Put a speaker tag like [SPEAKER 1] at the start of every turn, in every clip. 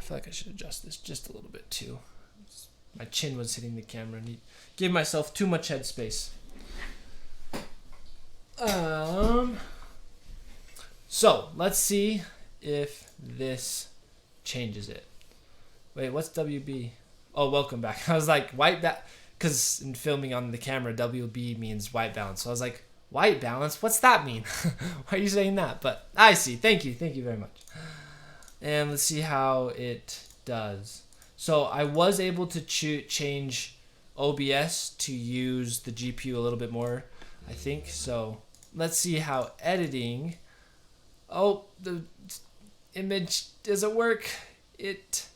[SPEAKER 1] feel like I should adjust this just a little bit too. My chin was hitting the camera. Give myself too much headspace. So let's see if this changes it. Wait, what's WB? Oh, welcome back. I was like, white balance, because in filming on the camera, WB means white balance. So I was like, white balance? What's that mean? Why are you saying that? But I see. Thank you very much. And let's see how it does. So I was able to change OBS to use the GPU a little bit more, I think. So let's see how editing. Oh, the image doesn't work. It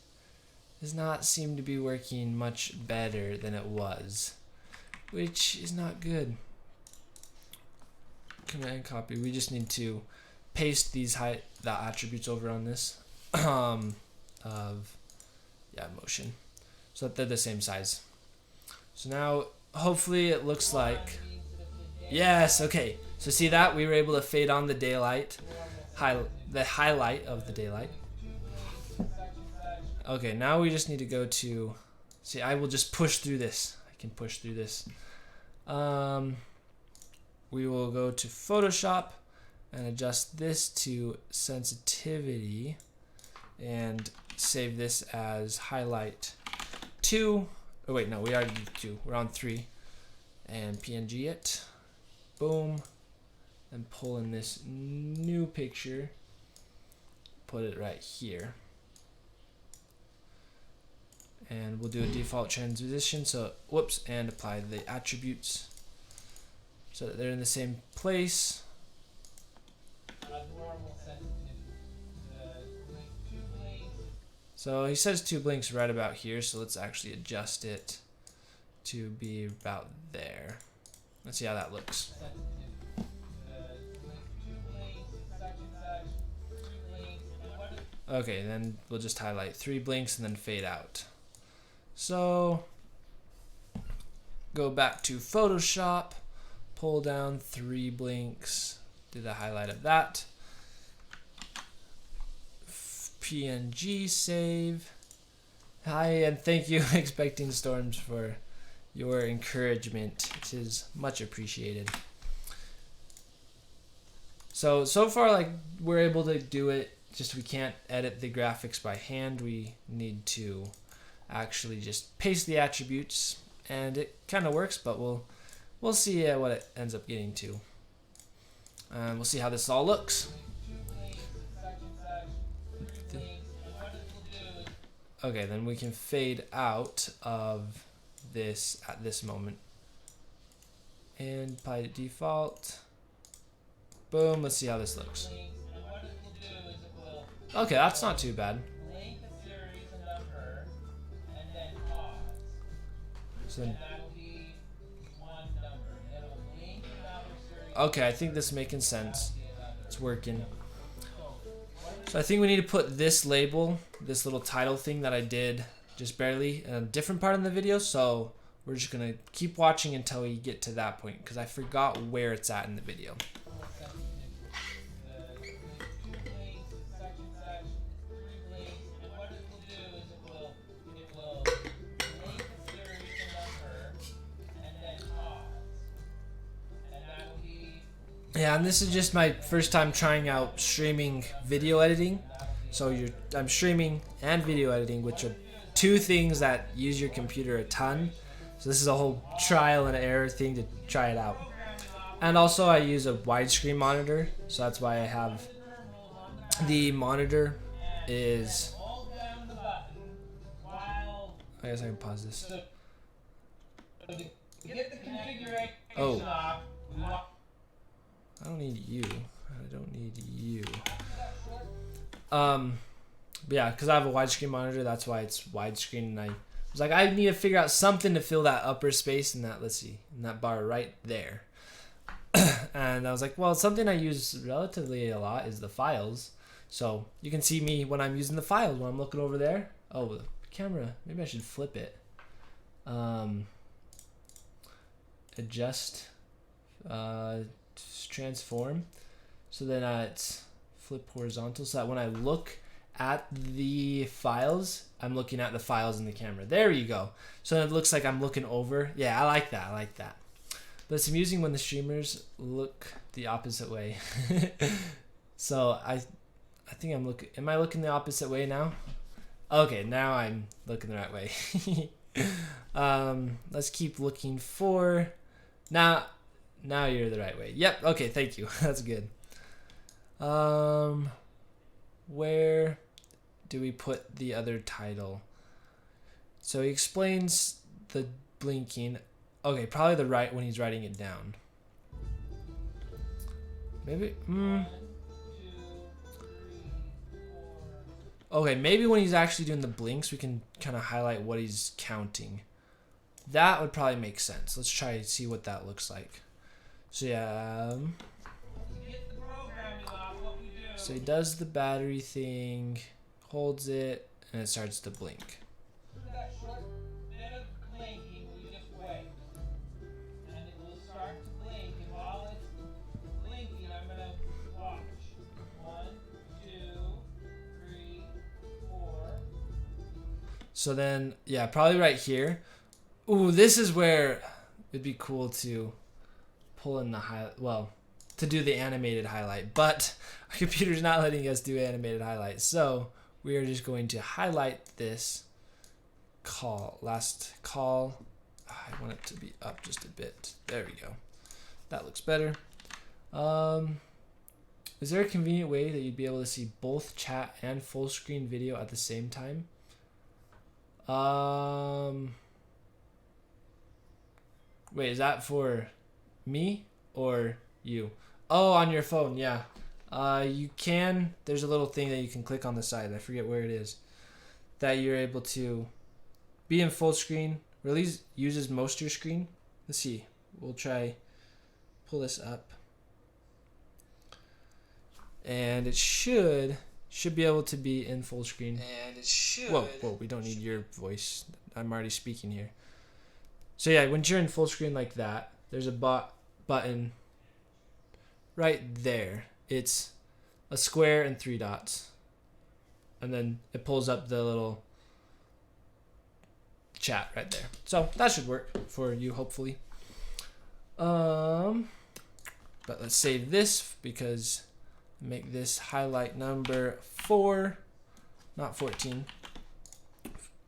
[SPEAKER 1] does not seem to be working much better than it was, which is not good. Command copy. We just need to paste the attributes over on this motion, so that they're the same size. So now hopefully it looks like, yes, okay. So see that we were able to fade on the daylight, the highlight of the daylight. Okay, now we just need to go to, see, I will just push through this. I can push through this. We will go to Photoshop and adjust this to sensitivity and save this as highlight 2. Oh wait, no, we already did 2. We're on 3. And PNG it. Boom. And pull in this new picture. Put it right here. And we'll do a default transition. So, whoops, and apply the attributes so that they're in the same place. So he says 2 blinks right about here, so let's actually adjust it to be about there. Let's see how that looks. Okay, then we'll just highlight 3 blinks and then fade out. So go back to Photoshop, pull down 3 blinks, do the highlight of that. PNG save. Hi, and thank you, Expecting Storms, for your encouragement. It is much appreciated. So far, like, we're able to do it, just we can't edit the graphics by hand. We need to actually just paste the attributes, and it kind of works, but we'll see what it ends up getting to. We'll see how this all looks. Okay, then we can fade out of this at this moment. And apply default. Boom, let's see how this looks. Okay, that's not too bad. So then, okay, I think this is making sense. It's working. So I think we need to put this label, this little title thing that I did just barely, in a different part of the video. So we're just going to keep watching until we get to that point, because I forgot where it's at in the video. Yeah, and this is just my first time trying out streaming video editing. So I'm streaming and video editing, which are 2 things that use your computer a ton. So this is a whole trial and error thing to try it out. And also I use a widescreen monitor, so that's why I have the monitor is, I guess I can pause this. Oh, I don't need you. I don't need you. But yeah, because I have a widescreen monitor, that's why it's widescreen. And I was like, I need to figure out something to fill that upper space in that, let's see, in that bar right there. And I was like, well, something I use relatively a lot is the files. So you can see me when I'm using the files, when I'm looking over there. Oh, the camera, maybe I should flip it. Adjust, transform, so then it's flip horizontal, so that when I look at the files, I'm looking at the files in the camera. There you go. So it looks like I'm looking over. Yeah, I like that. I like that. But it's amusing when the streamers look the opposite way. So I think I'm looking. Am I looking the opposite way now? Okay, now I'm looking the right way. Let's keep looking for. Now you're the right way. Yep. Okay. Thank you. That's good. Where do we put the other title? So he explains the blinking. Okay, probably the right when he's writing it down. Maybe. Okay, maybe when he's actually doing the blinks, we can kind of highlight what he's counting. That would probably make sense. Let's try to see what that looks like. So yeah. So he does the battery thing, holds it, and it starts to blink. So then, yeah, probably right here. Ooh, this is where it'd be cool to pull in the highlight. Well, to do the animated highlight, but our computer's not letting us do animated highlight. So we are just going to highlight this call. Last call. I want it to be up just a bit. There we go. That looks better. Is there a convenient way that you'd be able to see both chat and full screen video at the same time? Wait, is that for me or you? Oh, on your phone, yeah. You can, there's a little thing that you can click on the side, I forget where it is, that you're able to be in full screen, or at least uses most of your screen. Let's see, we'll try pull this up. And it should be able to be in full screen. And it should. Whoa, we don't need your voice. I'm already speaking here. So yeah, when you're in full screen like that, there's a button right there. It's a square and 3 dots. And then it pulls up the little chat right there. So that should work for you, hopefully. But let's save this because make this highlight number 4, not 14.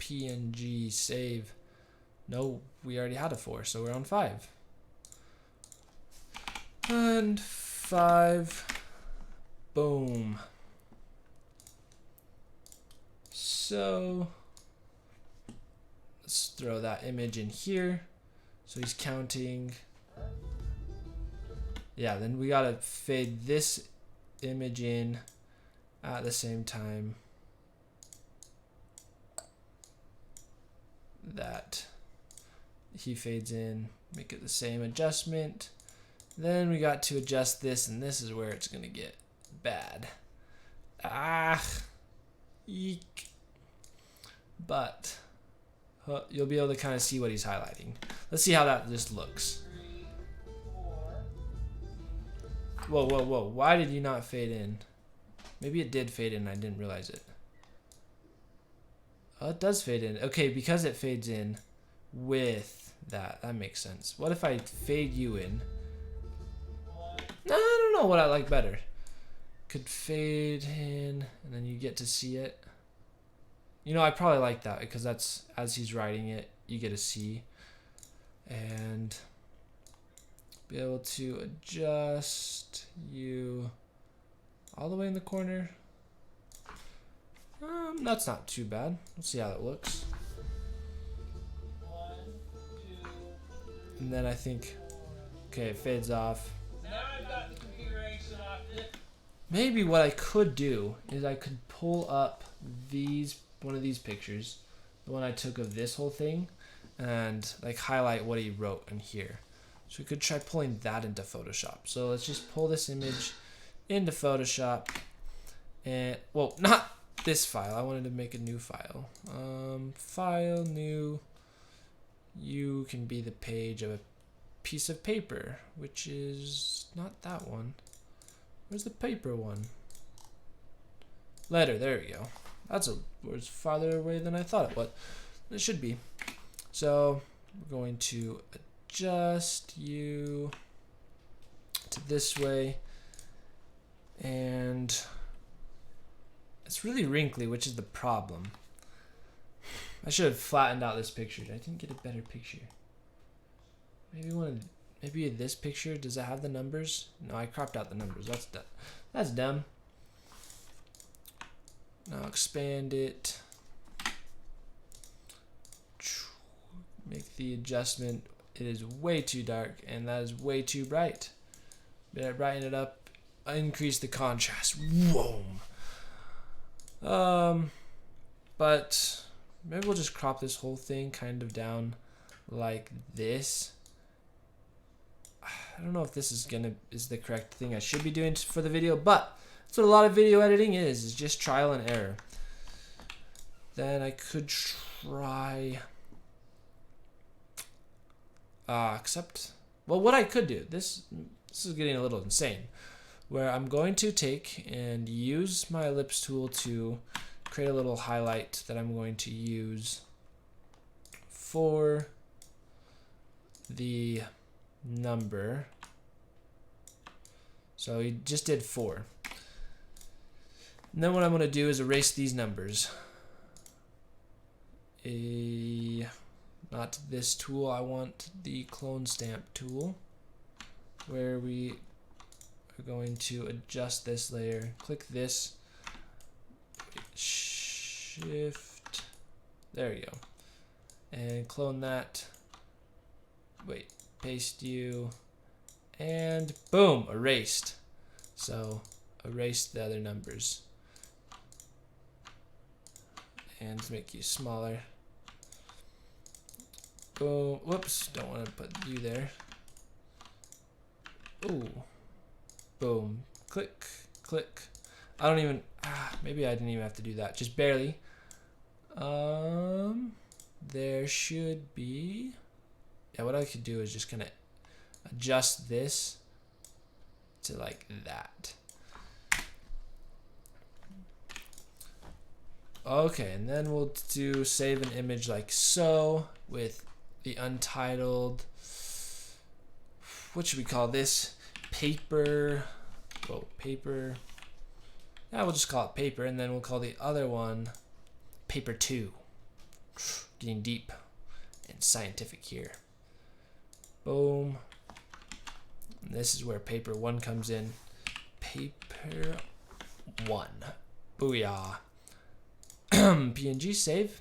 [SPEAKER 1] PNG save. No, we already had a 4, so we're on 5. And 5. Boom. So let's throw that image in here. So he's counting. Yeah, then we gotta fade this image in at the same time that he fades in, make it the same adjustment. Then we got to adjust this, and this is where it's gonna get bad. Eek. But you'll be able to kind of see what he's highlighting. Let's see how that just looks. Whoa. Why did you not fade in? Maybe it did fade in, I didn't realize it. Oh, it does fade in. Okay, because it fades in with that. That makes sense. What if I fade you in? No, I don't know what I like better. Could fade in, and then you get to see it. You know, I probably like that because that's, as he's writing it, you get to see. And be able to adjust you all the way in the corner. That's not too bad. Let's see how that looks. And then I think, okay, it fades off.
[SPEAKER 2] Now I've got the configuration off it.
[SPEAKER 1] Maybe what I could do is I could pull up one of these pictures, the one I took of this whole thing, and like highlight what he wrote in here. So we could try pulling that into Photoshop. So let's just pull this image into Photoshop, and well, not this file. I wanted to make a new file. File, new. You can be the page of a piece of paper, which is not that one. Where's the paper one? Letter, there we go. That's a was farther away than I thought it was. It should be. So we're going to adjust you to this way, and it's really wrinkly, which is the problem. I should have flattened out this picture. I didn't get a better picture. Maybe this picture, does it have the numbers? No, I cropped out the numbers. That's dumb. Now expand it. Make the adjustment. It is way too dark, and that is way too bright. Brighten it up. Increase the contrast. Whoa. But maybe we'll just crop this whole thing kind of down like this. I don't know if this is the correct thing I should be doing for the video, but that's what a lot of video editing is just trial and error. Then I could try well, what I could do, this is getting a little insane, where I'm going to take and use my ellipse tool to create a little highlight that I'm going to use for the number. So we just did 4. And then what I'm going to do is erase these numbers. Not this tool, I want the clone stamp tool, where we are going to adjust this layer. Click this, shift, there you go, and clone that. Wait, paste you, and boom, erased. So erase the other numbers, and to make you smaller. Boom. Whoops, don't want to put you there. Ooh. Boom. Click, click. I don't even, maybe I didn't even have to do that, just barely. There should be, yeah, what I could do is just kind of adjust this to like that. Okay, and then we'll do save an image like so with the untitled, what should we call this? Paper, paper. Yeah, we'll just call it paper, and then we'll call the other one paper 2. Getting deep and scientific here. Boom. And this is where paper 1 comes in. Paper 1. Booyah. PNG, save.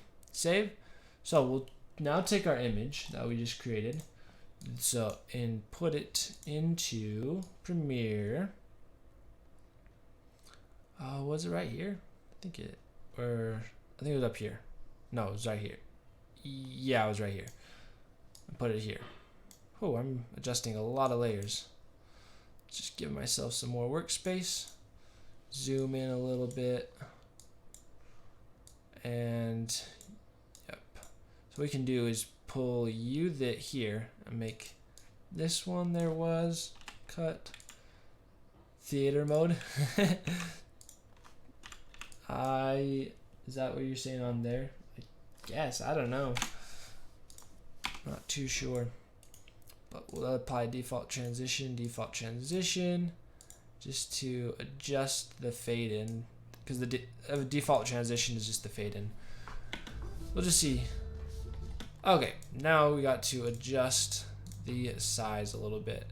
[SPEAKER 1] So we'll now take our image that we just created, and put it into Premiere. Was it right here? I think it was up here. No, it was right here. Yeah, it was right here. Put it here. Oh, I'm adjusting a lot of layers. Just give myself some more workspace. Zoom in a little bit. And yep. So what we can do is pull you here and make this one cut theater mode. Is that what you're saying on there? I guess, I don't know. Not too sure. But we'll apply default transition, just to adjust the fade in. Because the default transition is just the fade in. We'll just see. Okay, now we got to adjust the size a little bit.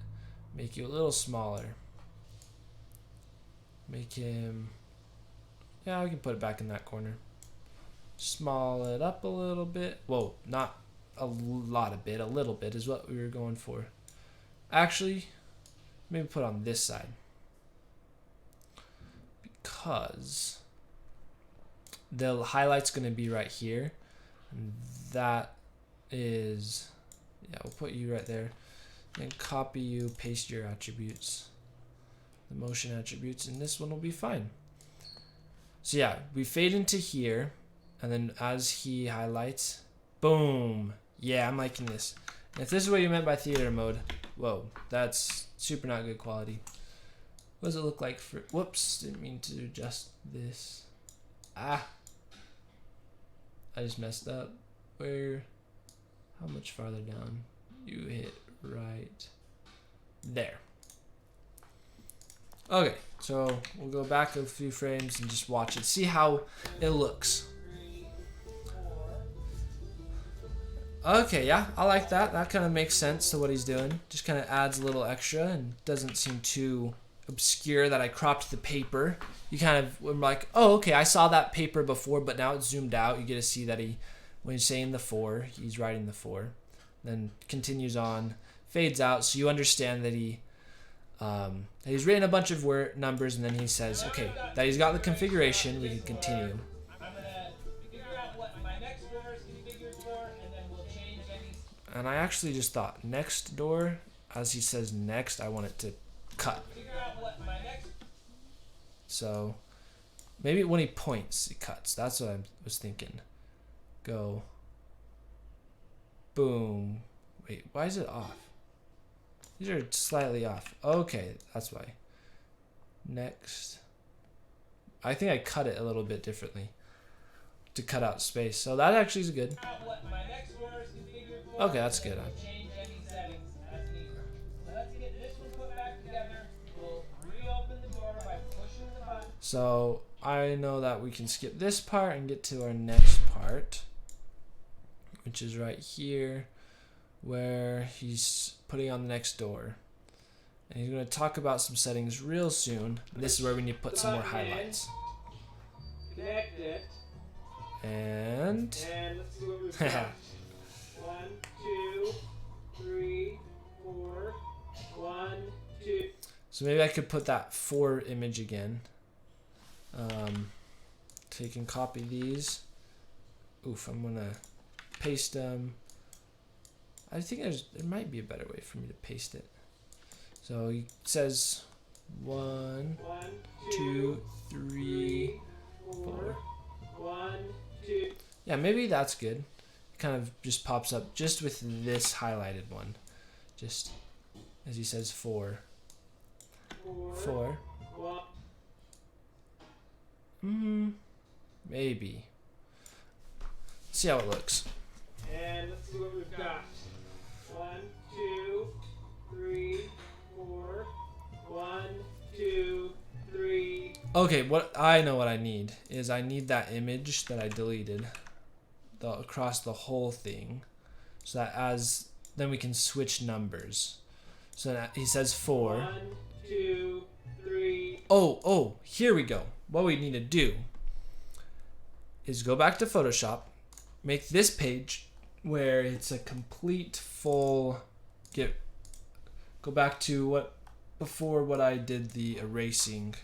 [SPEAKER 1] Make you a little smaller. Make him, yeah, we can put it back in that corner. Small it up a little bit. Whoa, not a lot of bit, a little bit is what we were going for. Actually, maybe put on this side. Because the highlight's going to be right here, and that is, yeah, we'll put you right there, and copy you, paste your attributes, the motion attributes, and this one will be fine. So yeah, we fade into here, and then as he highlights, boom, yeah, I'm liking this. And if this is what you meant by theater mode, whoa, that's super not good quality. What does it look like for, whoops, didn't mean to adjust this. Ah. I just messed up. Where? How much farther down? You hit right there. Okay, so we'll go back a few frames and just watch it. See how it looks. Okay, yeah, I like that. That kind of makes sense to what he's doing. Just kind of adds a little extra and doesn't seem too obscure that I cropped the paper. You kind of were like, oh, okay, I saw that paper before, but now it's zoomed out. You get to see that when he's saying the 4, he's writing the 4. Then continues on, fades out, so you understand that he's written a bunch of numbers, and then he says, okay, that he's got the configuration. We can continue.
[SPEAKER 2] I'm gonna figure out what my next door is configured for, and then we'll change any.
[SPEAKER 1] And I actually just thought next door, as he says next, I want it to cut.
[SPEAKER 2] Figure out what my next.
[SPEAKER 1] So maybe when he points, it cuts. That's what I was thinking. Go. Boom. Wait, why is it off? These are slightly off. Okay, that's why. Next. I think I cut it a little bit differently to cut out space. So that actually is good.
[SPEAKER 2] What my next door is configured for.
[SPEAKER 1] Okay, that's good.
[SPEAKER 2] Change any settings as needed. So let's get this one put back together. We'll reopen the door by pushing the button.
[SPEAKER 1] So I know that we can skip this part and get to our next part, which is right here, where he's putting on the next door. And he's going to talk about some settings real soon. This is where we need to put some more highlights.
[SPEAKER 2] Connect it.
[SPEAKER 1] And
[SPEAKER 2] And let's see what we've got. 1, 2, 3, 4. 1, 2.
[SPEAKER 1] so maybe I could put that 4 image again. So you can copy these. Oof, I'm going to paste them. I think there might be a better way for me to paste it. So he says 1, 2, 3, 4.
[SPEAKER 2] 1, 2.
[SPEAKER 1] Yeah, maybe that's good. It kind of just pops up just with this highlighted one. Just as he says 4. 4. Maybe. See how it looks.
[SPEAKER 2] And let's see what we've got. 1, 2, 3, 4. 1, 2, 3.
[SPEAKER 1] Okay, what I know what I need is I need that image that I deleted across the whole thing, so that then we can switch numbers. So that he says 4.
[SPEAKER 2] 1, 2, 3.
[SPEAKER 1] Oh, here we go. What we need to do is go back to Photoshop, make this page where it's a complete full. Go back to what I did the erasing.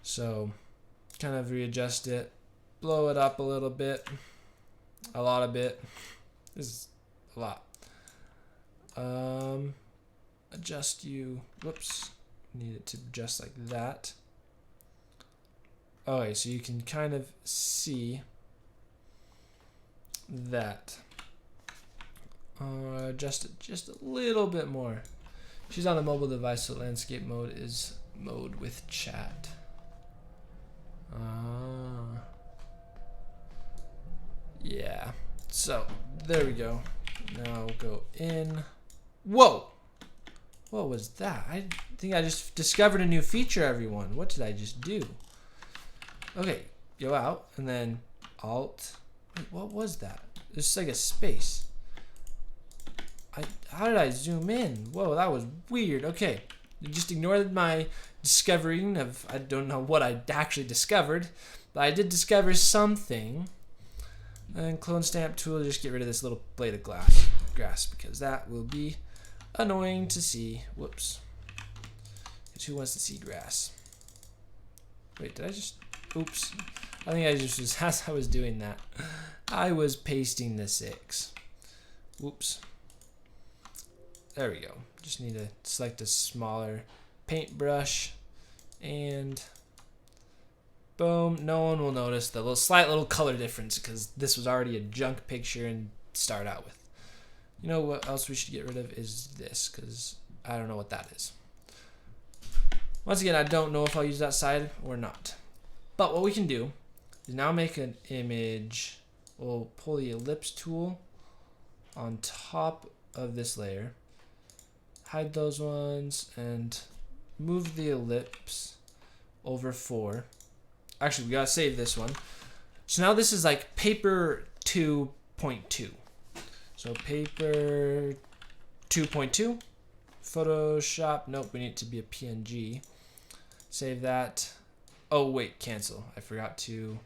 [SPEAKER 1] So kind of readjust it, blow it up a little bit, a lot of it. This is a lot. Adjust you. Whoops. Need it to adjust like that. Okay, so you can kind of see that. Adjust it just a little bit more. She's on a mobile device, so landscape mode is mode with chat. Yeah. So there we go. Now go in. Whoa! What was that? I think I just discovered a new feature, everyone. What did I just do? Okay, go out and then Alt. Wait, what was that? It's like a space. How did I zoom in? Whoa, that was weird. Okay, you just ignored my discovering of, I don't know what I actually discovered, but I did discover something. And clone stamp tool, just get rid of this little blade of grass because that will be annoying to see. Whoops. Who wants to see grass? Wait, did I just... Oops. I think I just was... As I was doing that, I was pasting the 6. Whoops. There we go. Just need to select a smaller paintbrush. And... boom. No one will notice the slight little color difference because this was already a junk picture and start out with. You know what else we should get rid of is this, because I don't know what that is. Once again, I don't know if I'll use that side or not. But what we can do now make an image. We'll pull the ellipse tool on top of this layer. Hide those ones and move the ellipse over 4. Actually, we gotta save this one. So now this is like paper 2.2. So paper 2.2. Photoshop. Nope, we need it to be a PNG. Save that. Oh wait, cancel. I forgot to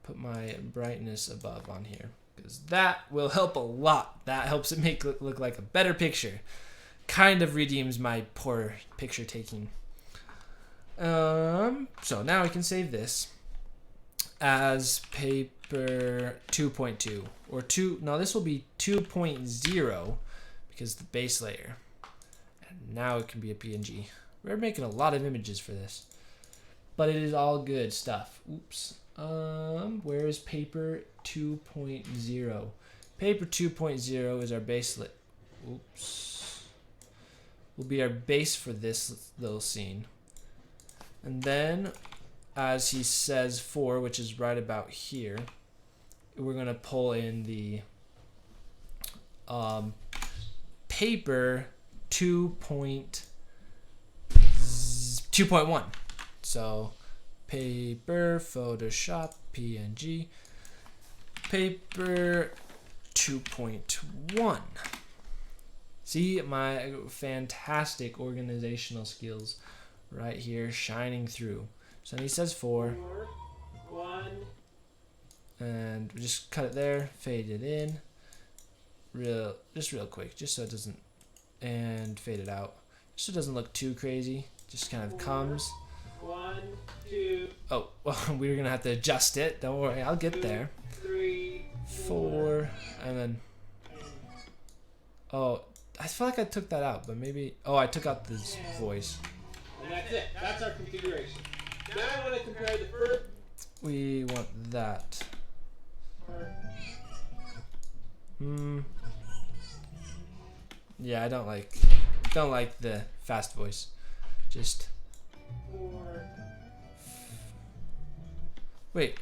[SPEAKER 1] put my brightness above on here because that will help a lot. That helps it make it look like a better picture. Kind of redeems my poor picture taking. So now we can save this as paper 2.2 or 2. No, this will be 2.0 because the base layer. And now it can be a PNG. We're making a lot of images for this, but it is all good stuff. Oops. Where is paper 2.0? Paper 2.0 is our base. Oops. Will be our base for this little scene. And then, as he says 4, which is right about here, we're going to pull in the paper 2.1. So, paper, Photoshop, PNG, paper 2.1. See my fantastic organizational skills right here shining through. So he says 4.
[SPEAKER 2] 1.
[SPEAKER 1] And we just cut it there, fade it in. Real quick, just so it doesn't, and fade it out. Just so it doesn't look too crazy. Just kind of comes.
[SPEAKER 2] 1, 2.
[SPEAKER 1] Oh, well, we were gonna have to adjust it. Don't worry, I'll get there.
[SPEAKER 2] 3,
[SPEAKER 1] 4, and then. Oh, I feel like I took that out, but maybe. Oh, I took out this voice.
[SPEAKER 2] And that's it. That's our configuration. Now I want to compare the first.
[SPEAKER 1] We want that. Yeah, I don't like the fast voice. Just.
[SPEAKER 2] 4.
[SPEAKER 1] Wait.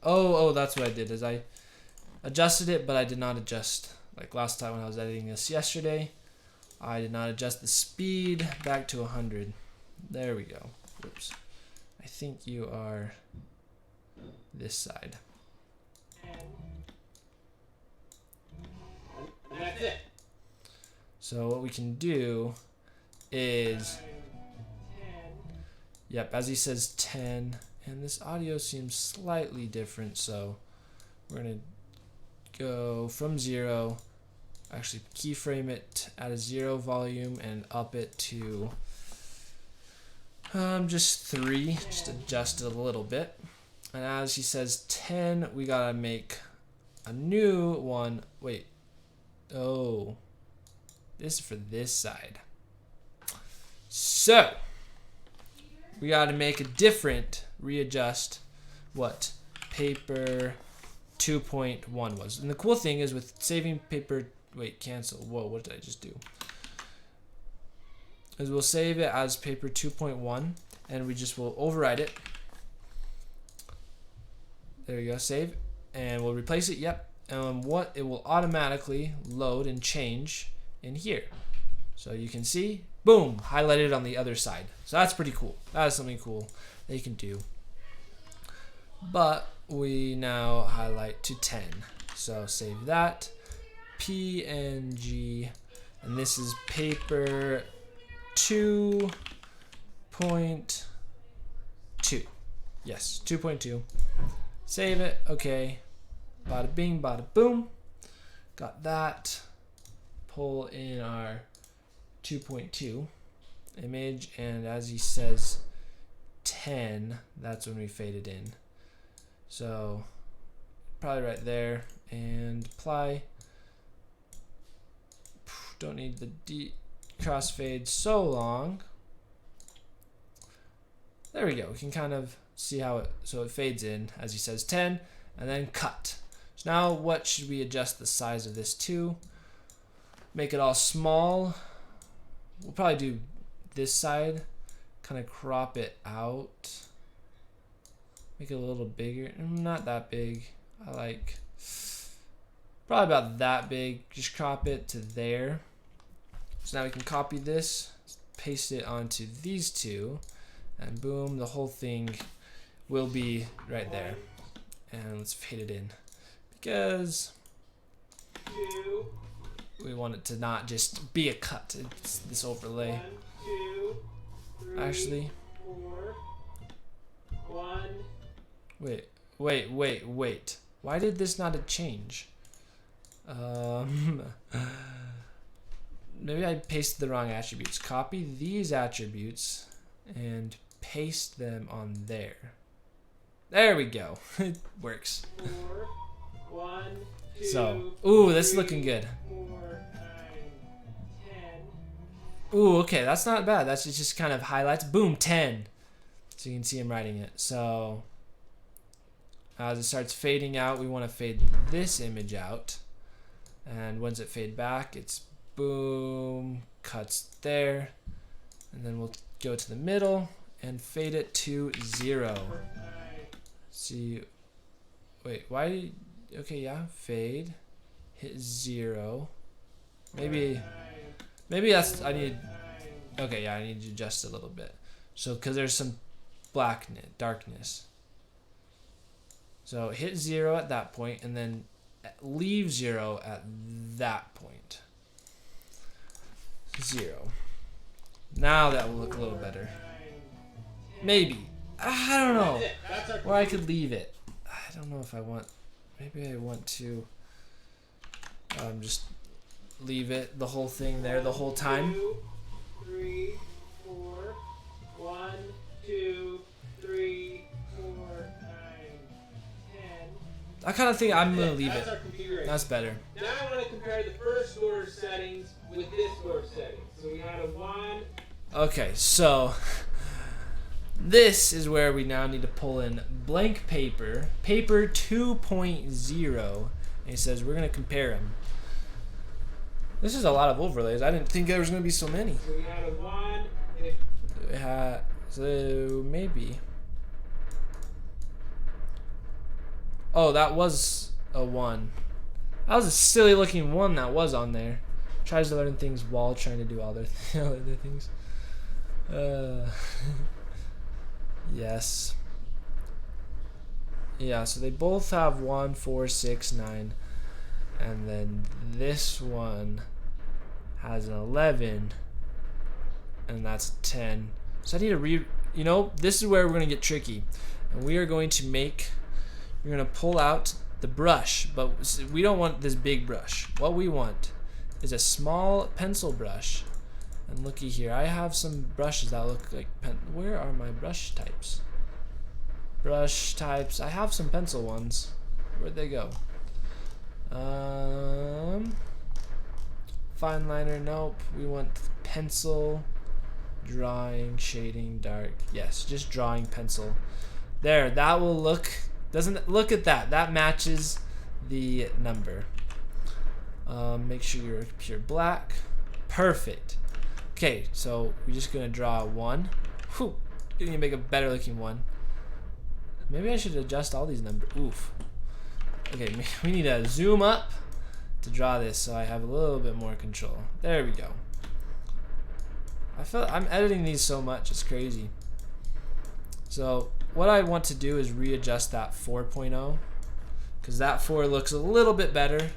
[SPEAKER 1] Oh, that's what I did. Is I adjusted it, but I did not adjust. Like last time when I was editing this yesterday, I did not adjust the speed back to 100. There we go. Whoops. I think you are this side.
[SPEAKER 2] And that's it.
[SPEAKER 1] So what we can do is, yep, as he says 10, and this audio seems slightly different, so we're gonna go from 0, actually keyframe it at a 0 volume and up it to just 3, just adjust it a little bit. And as he says 10, we gotta make a new one. Wait, oh, this is for this side. So we gotta make a different, readjust what paper 2.1 was. And the cool thing is with saving paper, wait, cancel. Whoa, what did I just do? Is we'll save it as paper 2.1 and we just will override it. There we go, save, and we'll replace it. Yep, and what it will automatically load and change in here. So you can see, boom, highlighted on the other side. So that's pretty cool. That is something cool that you can do. But we now highlight to 10. So save that, PNG, and this is paper 2.2. Yes, 2.2. Save it. Okay. Bada bing, bada boom. Got that. Pull in our 2.2 image, and as he says 10, that's when we fade it in. So probably right there, and apply. Don't need the crossfade so long. There we go. We can kind of see how it, so it fades in as he says 10, and then cut. So now what should we adjust the size of this to? Make it all small. We'll probably do this side, kind of crop it out. Make it a little bigger. Not that big. I like probably about that big. Just crop it to there. So now we can copy this, paste it onto these two, and boom, the whole thing will be right there. And let's fade it in because we want it to not just be a cut. It's this overlay.
[SPEAKER 2] 1, 2, 3,
[SPEAKER 1] Actually,
[SPEAKER 2] 4, 1.
[SPEAKER 1] wait. Why did this not change? Maybe I pasted the wrong attributes. Copy these attributes and paste them on there. There we go. It works.
[SPEAKER 2] 4, 1, 2,
[SPEAKER 1] So, ooh, that's
[SPEAKER 2] 3,
[SPEAKER 1] looking good.
[SPEAKER 2] 4, 9, 10.
[SPEAKER 1] Ooh, okay, that's not bad. That's just kind of highlights. Boom, 10. So you can see him writing it. So as it starts fading out, we want to fade this image out. And once it fade back, it's boom, cuts there. And then we'll go to the middle and fade it to 0. See, wait, why? Okay, yeah, fade, hit 0. Maybe that's, I need, okay, yeah, I need to adjust a little bit. So, because there's some darkness. So hit 0 at that point, and then leave 0 at that point. 0. Now that will look a little better. Maybe. I don't know. Or I could leave it. I don't know if I want. Maybe I want to just leave it, the whole thing there, the whole time.
[SPEAKER 2] 2, 3, 4, 1, 2, 3, 4, 9, 10.
[SPEAKER 1] I kind of think I'm gonna leave
[SPEAKER 2] That's
[SPEAKER 1] it.
[SPEAKER 2] our configuration.
[SPEAKER 1] That's better.
[SPEAKER 2] Now I want to compare the first storage settings with this storage settings. So we had a 1.
[SPEAKER 1] Okay, so this is where we now need to pull in blank paper 2.0, and it says we're gonna compare them. This is a lot of overlays. I didn't think there was gonna be so many.
[SPEAKER 2] So we had a 1.
[SPEAKER 1] So maybe. Oh, that was a 1. That was a silly looking 1 that was on there. Tries to learn things while trying to do all their other things. Yes. Yeah, so they both have 1, 4, 6, 9. And then this one has an 11. And that's 10. So I need to this is where we're going to get tricky. And we are going to we're going to pull out the brush. But we don't want this big brush. What we want is a small pencil brush. And looky here, I have some brushes that look like where are my brush types? Brush types. I have some pencil ones. Where'd they go? Fine liner, nope. We want pencil, drawing, shading, dark. Yes, just drawing pencil. There, that will look, look at that. That matches the number. Make sure you're pure black. Perfect. Okay, so we're just gonna draw 1. Whew, you need to make a better looking 1. Maybe I should adjust all these numbers. Oof. Okay, we need to zoom up to draw this so I have a little bit more control. There we go. I'm editing these so much, it's crazy. So what I want to do is readjust that 4.0 because that 4 looks a little bit better.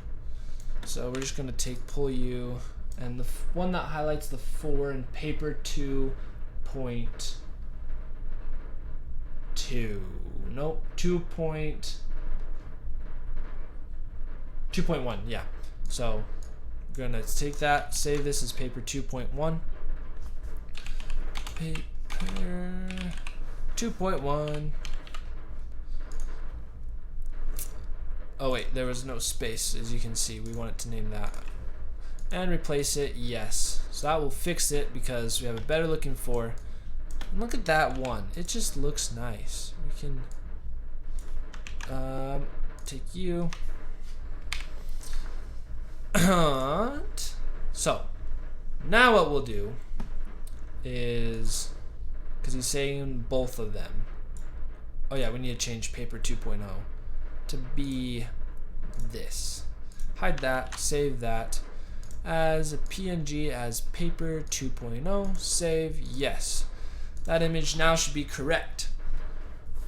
[SPEAKER 1] So we're just gonna pull you, and the one that highlights the 4 in paper 2.2. Nope, 2.1, yeah. So we're gonna take that, save this as paper 2.1. Paper 2.1. Oh wait, there was no space, as you can see. We want it to name that. And replace it, yes. So that will fix it because we have a better looking 4. And look at that 1. It just looks nice. We can take you. So now what we'll do is, because he's saying both of them, Oh yeah, we need to change paper 2.0 to be this. Hide that, save that as a PNG as paper 2.0, save, yes. That image now should be correct.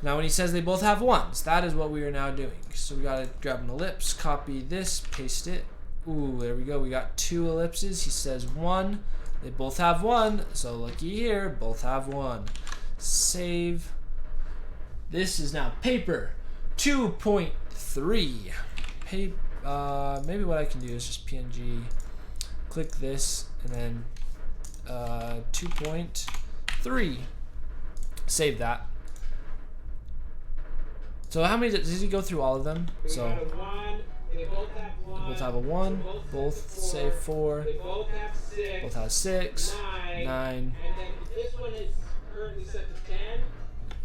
[SPEAKER 1] Now when he says they both have ones, that is what we are now doing. So we gotta grab an ellipse, copy this, paste it. Ooh, there we go, we got 2 ellipses. He says 1, they both have 1, so looky here, both have 1. Save. This is now paper 2.3. Maybe what I can do is just PNG, click this, and then 2.3. Save that. So how many does he go through all of them?
[SPEAKER 2] We
[SPEAKER 1] So
[SPEAKER 2] got a 1. They both have 1.
[SPEAKER 1] they both have a 1. Both say 4.
[SPEAKER 2] They both have 6.
[SPEAKER 1] Both have 6. 9.
[SPEAKER 2] 9. And then this one is currently set to 10.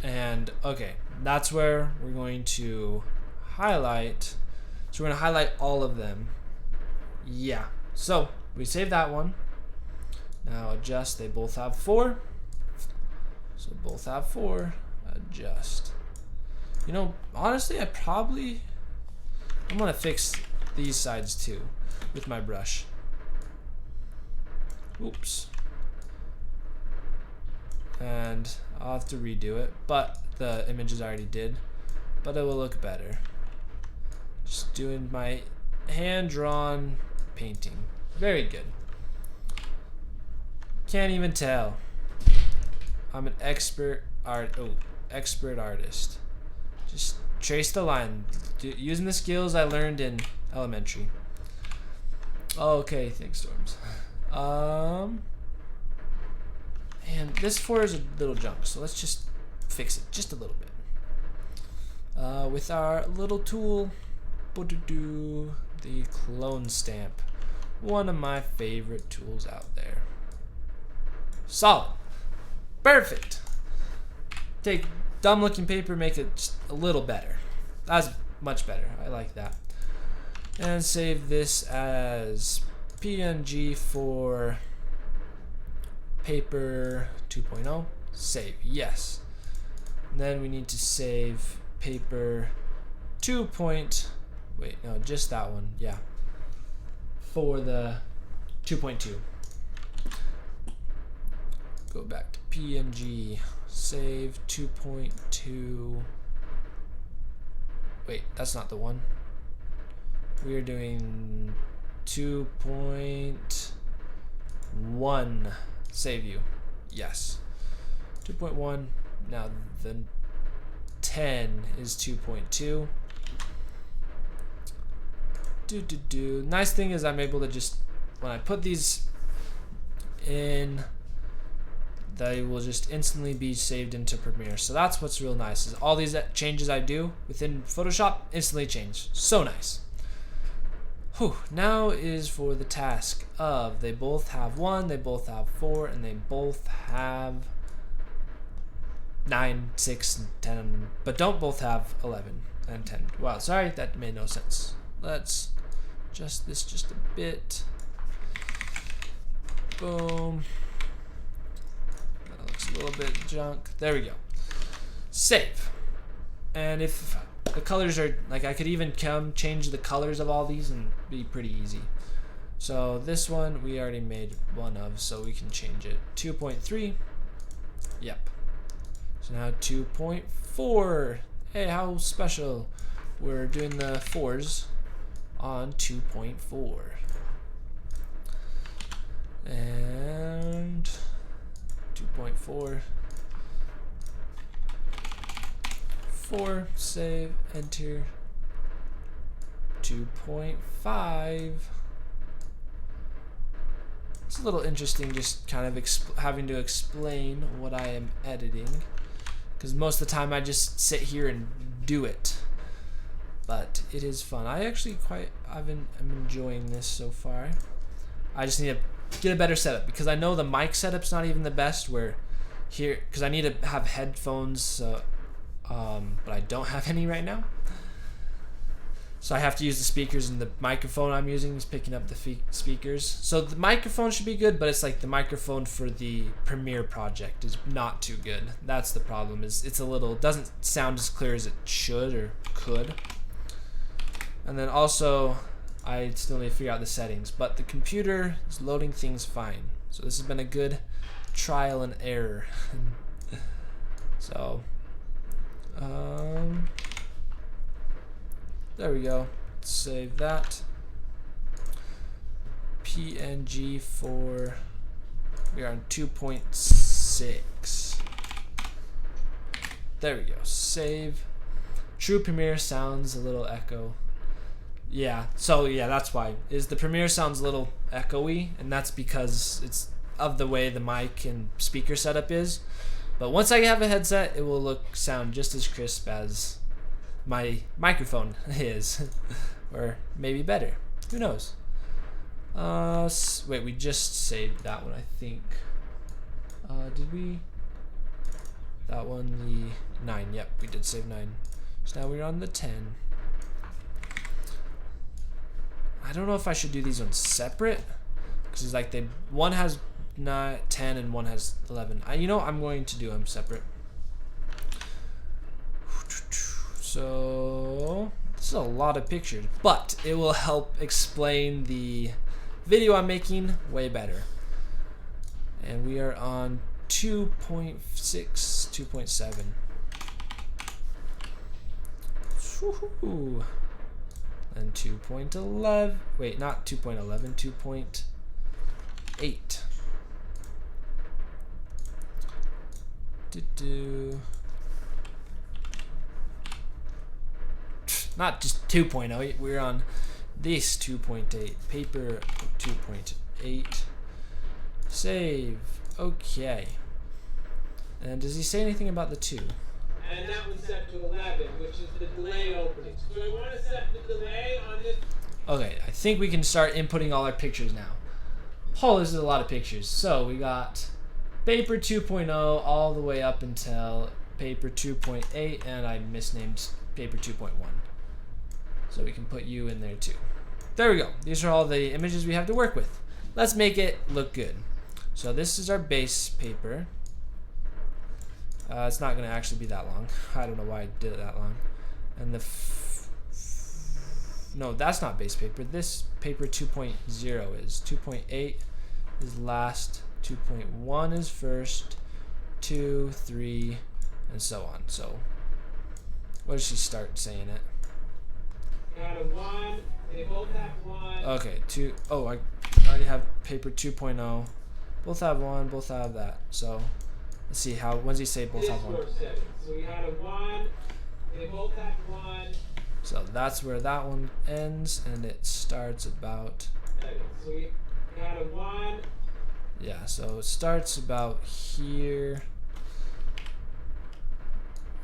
[SPEAKER 1] And okay, that's where we're going to highlight. So we're going to highlight all of them. Yeah. So we save that one. Now adjust. They both have 4. So both have 4. Adjust. You know, honestly, I'm going to fix these sides too with my brush. Oops. And I'll have to redo it, but the images I already did, but it will look better. Just doing my hand-drawn painting. Very good. Can't even tell. I'm an expert artist. Just trace the line using the skills I learned in elementary. Okay, thanks, Storms. And this 4 is a little junk, so let's just fix it just a little bit. With our little tool, the clone stamp. One of my favorite tools out there. Solid. Perfect. Take dumb looking paper, make it just a little better. That's much better. I like that. And save this as PNG for paper 2.0. Save. Yes. And then we need to save paper 2. Wait, no, just that one. Yeah. For the 2.2. Go back to PNG. Save 2.2. Wait, that's not the one. We are doing 2.1. Save you. Yes. 2.1. Now the 10 is 2.2. Nice thing is I'm able to just, when I put these in, they will just instantly be saved into Premiere. So that's what's real nice, is all these changes I do within Photoshop instantly change. So nice. Whew. Now is for the task of they both have 1, they both have 4, and they both have 9, 6, and 10, but don't both have 11 and 10. Wow, sorry, that made no sense. Let's adjust this just a bit. Boom. That looks a little bit junk. There we go. Save. And if the colors are, like, I could even change the colors of all these and be pretty easy. So this one we already made one of, so we can change it. 2.3. Yep. So now 2.4. Hey, how special. We're doing the 4s on 2.4. And 2.4. 4, save, enter. 2.5. It's a little interesting just kind of having to explain what I am editing, because most of the time I just sit here and do it. But it is fun. I'm enjoying this so far. I just need to get a better setup, because I know the mic setup's not even the best. Where here, because I need to have headphones, but I don't have any right now. So I have to use the speakers, and the microphone I'm using is picking up the speakers. So the microphone should be good, but it's like the microphone for the Premiere project is not too good. That's the problem. Is it's a little, doesn't sound as clear as it should or could. And then also, I still need to figure out the settings, but the computer is loading things fine. So this has been a good trial and error. So, there we go. Save that. PNG for, we are on 2.6. There we go. Save. True Premiere sounds a little echo. Yeah, so yeah, that's why. Is the Premiere sounds a little echoey, and that's because it's of the way the mic and speaker setup is. But once I have a headset, it will sound just as crisp as my microphone is. Or maybe better. Who knows? Wait, we just saved that one, I think. Did we? That one, the 9. Yep, we did save 9. So now we're on the 10. I don't know if I should do these ones separate, because it's like one has 9, 10 and one has 11. You know, I'm going to do them separate. So this is a lot of pictures, but it will help explain the video I'm making way better. And we are on 2.6, 2.7. Woohoo. And 2.11, wait, not 2.11, 2.8. Not just 2.08, we're on this 2.8, paper 2.8. Save, okay. And does he say anything about the 2?
[SPEAKER 2] And that one's set to 11, which is the delay opening. So I want to set the delay on this.
[SPEAKER 1] Okay, I think we can start inputting all our pictures now. Oh, this is a lot of pictures. So we got paper 2.0 all the way up until paper 2.8, and I misnamed paper 2.1. So we can put you in there too. There we go. These are all the images we have to work with. Let's make it look good. So this is our base paper. It's not going to actually be that long. I don't know why I did it that long. And the no, that's not base paper. This paper 2.0 is. 2.8 is last. 2.1 is first. 2, 3, and so on. So, what does she start saying it?
[SPEAKER 2] Got a 1. They both have 1.
[SPEAKER 1] Okay, 2. Oh, I already have paper 2.0. Both have 1. Both have that. So. Let's see how. When does he say both have 1?
[SPEAKER 2] So we had a 1. They both have 1.
[SPEAKER 1] So that's where that one ends, and it starts about.
[SPEAKER 2] So we had a 1.
[SPEAKER 1] Yeah. So it starts about here,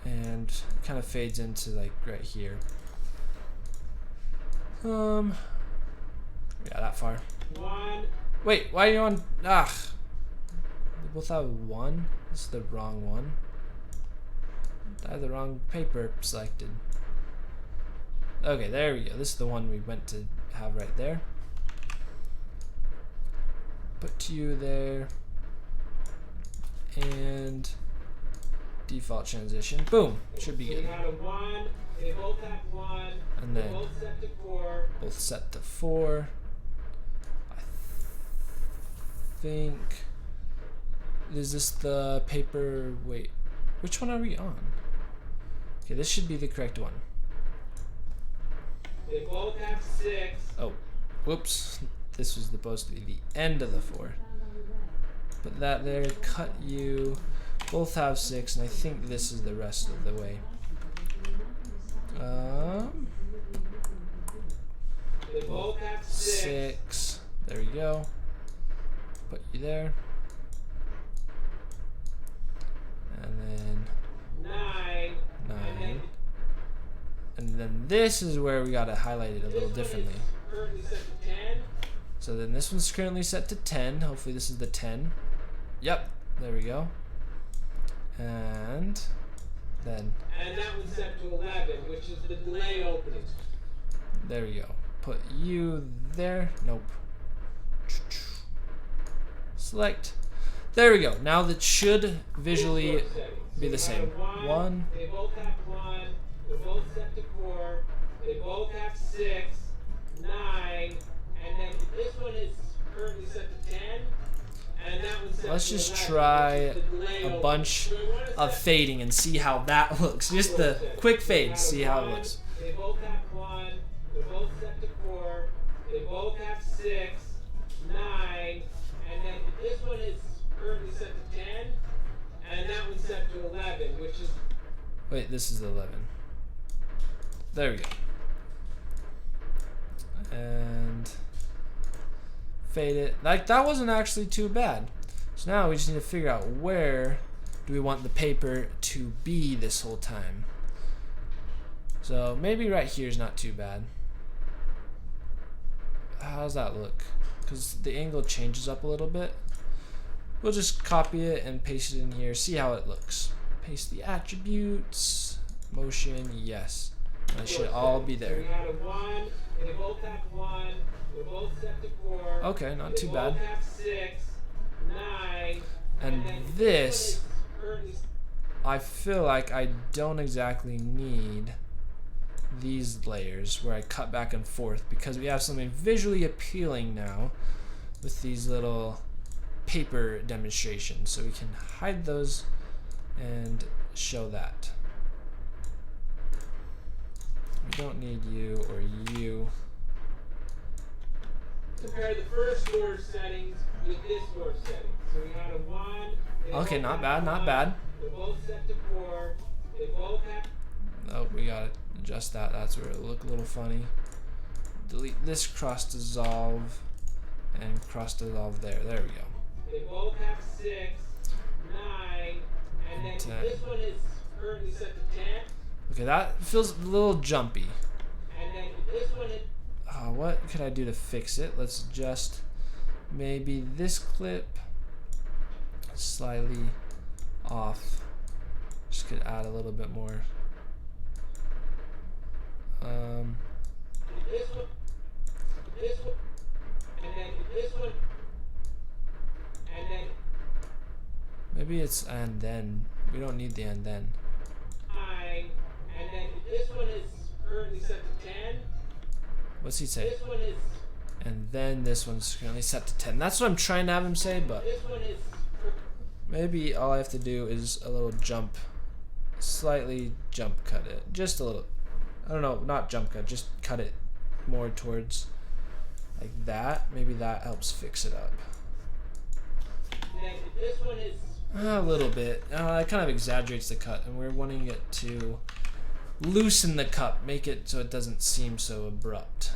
[SPEAKER 1] and kind of fades into like right here. Yeah, that far.
[SPEAKER 2] 1.
[SPEAKER 1] Wait, why are you on? They both have 1. This is the wrong one. I have the wrong paper selected. Okay, there we go. This is the one we went to have right there. Put you there. And default transition. Boom. Should be
[SPEAKER 2] So
[SPEAKER 1] good.
[SPEAKER 2] we had a 1. They both have 1.
[SPEAKER 1] And then
[SPEAKER 2] both set to 4.
[SPEAKER 1] Both set to 4. I think. Is this the paper? Wait, which one are we on? Okay, this should be the correct one.
[SPEAKER 2] They both have 6.
[SPEAKER 1] Oh, whoops. This was supposed to be the end of the 4. Put that there, cut you. Both have 6, and I think this is the rest of the way.
[SPEAKER 2] They both have
[SPEAKER 1] 6. There we go. Put you there. And then
[SPEAKER 2] 9.
[SPEAKER 1] 9. And then this is where we gotta highlight it a little differently.
[SPEAKER 2] Currently set to 10.
[SPEAKER 1] So then this one's currently set to 10. Hopefully this is the 10. Yep, there we go. And then.
[SPEAKER 2] And that one's set to 11, which is the delay opening.
[SPEAKER 1] There we go. Put you there. Nope. Select. There we go. Now that should visually be the same. One.
[SPEAKER 2] They both have 1. They're both set to 4. They both have 6, 9, and then this one is currently set to 10. And that one's set
[SPEAKER 1] Let's
[SPEAKER 2] to
[SPEAKER 1] just
[SPEAKER 2] 11,
[SPEAKER 1] try
[SPEAKER 2] which is the delay
[SPEAKER 1] a
[SPEAKER 2] over.
[SPEAKER 1] bunch
[SPEAKER 2] So we wanna
[SPEAKER 1] of
[SPEAKER 2] set
[SPEAKER 1] fading and see how that looks. Just the quick fade, see how it looks.
[SPEAKER 2] They both have 1. They're both set to 4. They both have 6, 9, and then this one is currently set to 10, and that one's set to 11, which is.
[SPEAKER 1] Wait, this is 11. There we go. And fade it. Like, that wasn't actually too bad. So now we just need to figure out where do we want the paper to be this whole time. So maybe right here is not too bad. How does that look? Because the angle changes up a little bit. We'll just copy it and paste it in here. See how it looks. Paste the attributes. Motion, yes. That should all be
[SPEAKER 2] So
[SPEAKER 1] there.
[SPEAKER 2] we had a 1. They both have 1. They're both set to 4.
[SPEAKER 1] Okay, not too
[SPEAKER 2] They
[SPEAKER 1] bad.
[SPEAKER 2] both have 6, 9,
[SPEAKER 1] And
[SPEAKER 2] then
[SPEAKER 1] this,
[SPEAKER 2] one is currently.
[SPEAKER 1] I feel like I don't exactly need these layers where I cut back and forth, because we have something visually appealing now with these little paper demonstrations. So we can hide those and show that. We don't need you or you.
[SPEAKER 2] Compare the first door settings with this door setting. So we had a 1. They
[SPEAKER 1] Okay,
[SPEAKER 2] both
[SPEAKER 1] not
[SPEAKER 2] have
[SPEAKER 1] bad, not
[SPEAKER 2] 1,
[SPEAKER 1] bad.
[SPEAKER 2] They're both set to 4. They both have.
[SPEAKER 1] Oh, we gotta adjust that. That's where it'll look a little funny. Delete this cross dissolve and cross dissolve there. There we go.
[SPEAKER 2] They both have 6, 9, and then
[SPEAKER 1] 10.
[SPEAKER 2] this one is currently set to 10,
[SPEAKER 1] Okay, that feels a little jumpy.
[SPEAKER 2] and then this one is.
[SPEAKER 1] What could I do to fix it? Let's adjust maybe this clip slightly off. Just could add a little bit more.
[SPEAKER 2] This one, and then this one, and then
[SPEAKER 1] Maybe it's and then. We don't need the and then.
[SPEAKER 2] 9, and then this one is currently set to 10.
[SPEAKER 1] What's he say?
[SPEAKER 2] This one is.
[SPEAKER 1] And then this one's currently set to 10. That's what I'm trying to have him say, but
[SPEAKER 2] This one is.
[SPEAKER 1] maybe all I have to do is a little jump, slightly jump cut it. Just a little. I don't know, not jump cut, just cut it more towards like that. Maybe that helps fix it up.
[SPEAKER 2] And then this one is.
[SPEAKER 1] A little bit. It kind of exaggerates the cut, and we're wanting it to loosen the cut, make it so it doesn't seem so abrupt.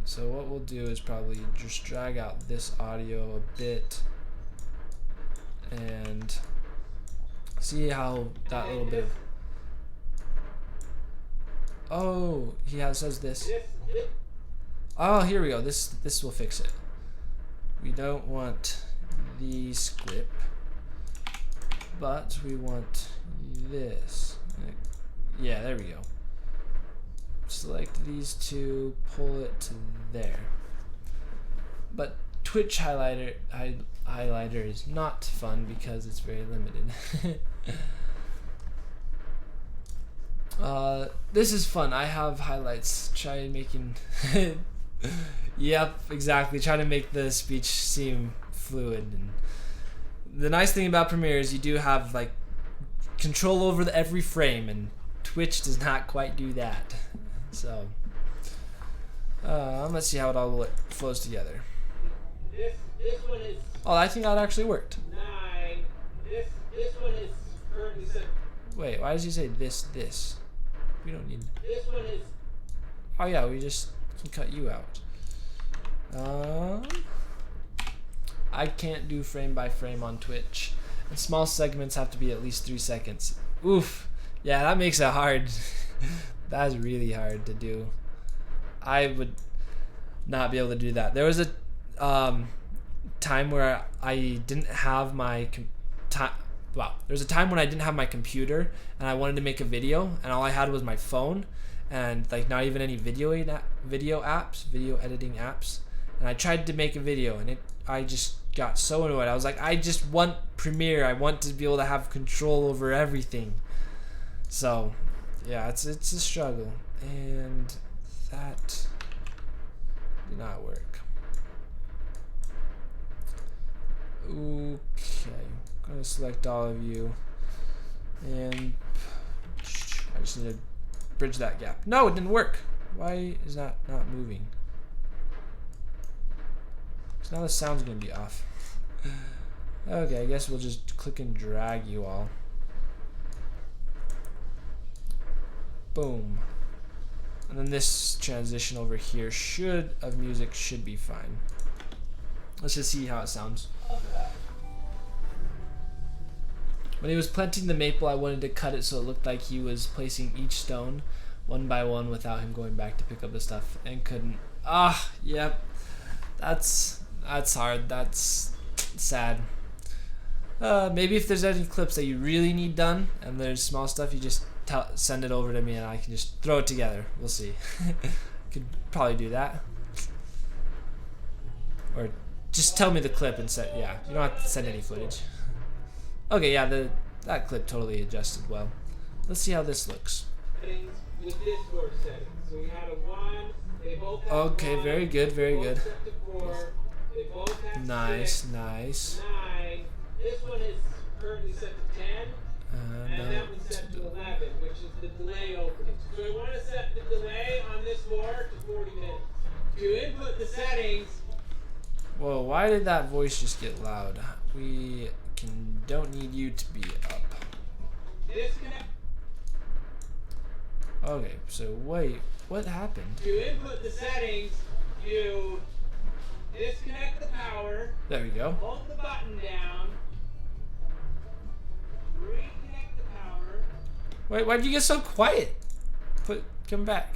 [SPEAKER 1] So what we'll do is probably just drag out this audio a bit and see how that little bit of. Oh, says this.
[SPEAKER 2] This.
[SPEAKER 1] Oh, here we go. This will fix it. We don't want these clip, but we want this. Yeah, there we go. Select these two, pull it to there. But Twitch highlighter is not fun because it's very limited. This is fun. I have highlights. Try making. Yep, exactly. Try to make the speech seem fluid. And the nice thing about Premiere is you do have like control over every frame, and Twitch does not quite do that. So let's see how it all flows together.
[SPEAKER 2] This one is.
[SPEAKER 1] Oh, I think that actually worked.
[SPEAKER 2] 9. This one is currently set.
[SPEAKER 1] Wait, why does he say this? We don't need.
[SPEAKER 2] This one is.
[SPEAKER 1] Oh yeah, we just can cut you out. I can't do frame by frame on Twitch, and small segments have to be at least 3 seconds. Oof. Yeah, that makes it hard. That's really hard to do. I would not be able to do that. There was a time where I didn't have my there was a time when I didn't have my computer and I wanted to make a video, and all I had was my phone, and like not even any video apps, video editing apps. And I tried to make a video, and I just got so annoyed. I was like, I just want Premiere. I want to be able to have control over everything. So, yeah, it's a struggle, and that did not work. Okay, I'm gonna select all of you, and I just need to bridge that gap. No, it didn't work. Why is that not moving? So now the sound's gonna be off. Okay, I guess we'll just click and drag you all. Boom. And then this transition over here of music should be fine. Let's just see how it sounds. When he was planting the maple, I wanted to cut it so it looked like he was placing each stone one by one without him going back to pick up the stuff, and couldn't. Yep. That's hard. That's sad. Maybe if there's any clips that you really need done and there's small stuff, you just send it over to me and I can just throw it together. We'll see. Could probably do that. Or just tell me the clip and say, yeah, you don't have to send any footage. Okay, yeah, that clip totally adjusted well. Let's see how this looks.
[SPEAKER 2] With Discord settings. So we had a 1, they both have
[SPEAKER 1] Okay,
[SPEAKER 2] 1,
[SPEAKER 1] very good, very good.
[SPEAKER 2] set to 4, they both have
[SPEAKER 1] Nice,
[SPEAKER 2] 6,
[SPEAKER 1] nice.
[SPEAKER 2] 9. This one is currently set to 10, and that one's set to 11, which is the delay opening. So we want to set the delay on this board to 40 minutes. To input the settings,
[SPEAKER 1] Whoa, why did that voice just get loud? We don't need you to be up.
[SPEAKER 2] disconnect.
[SPEAKER 1] Okay, so wait, what happened?
[SPEAKER 2] To input the settings, you disconnect the power,
[SPEAKER 1] There we go.
[SPEAKER 2] hold the button down, reconnect the power.
[SPEAKER 1] Wait, why'd you get so quiet? Come back.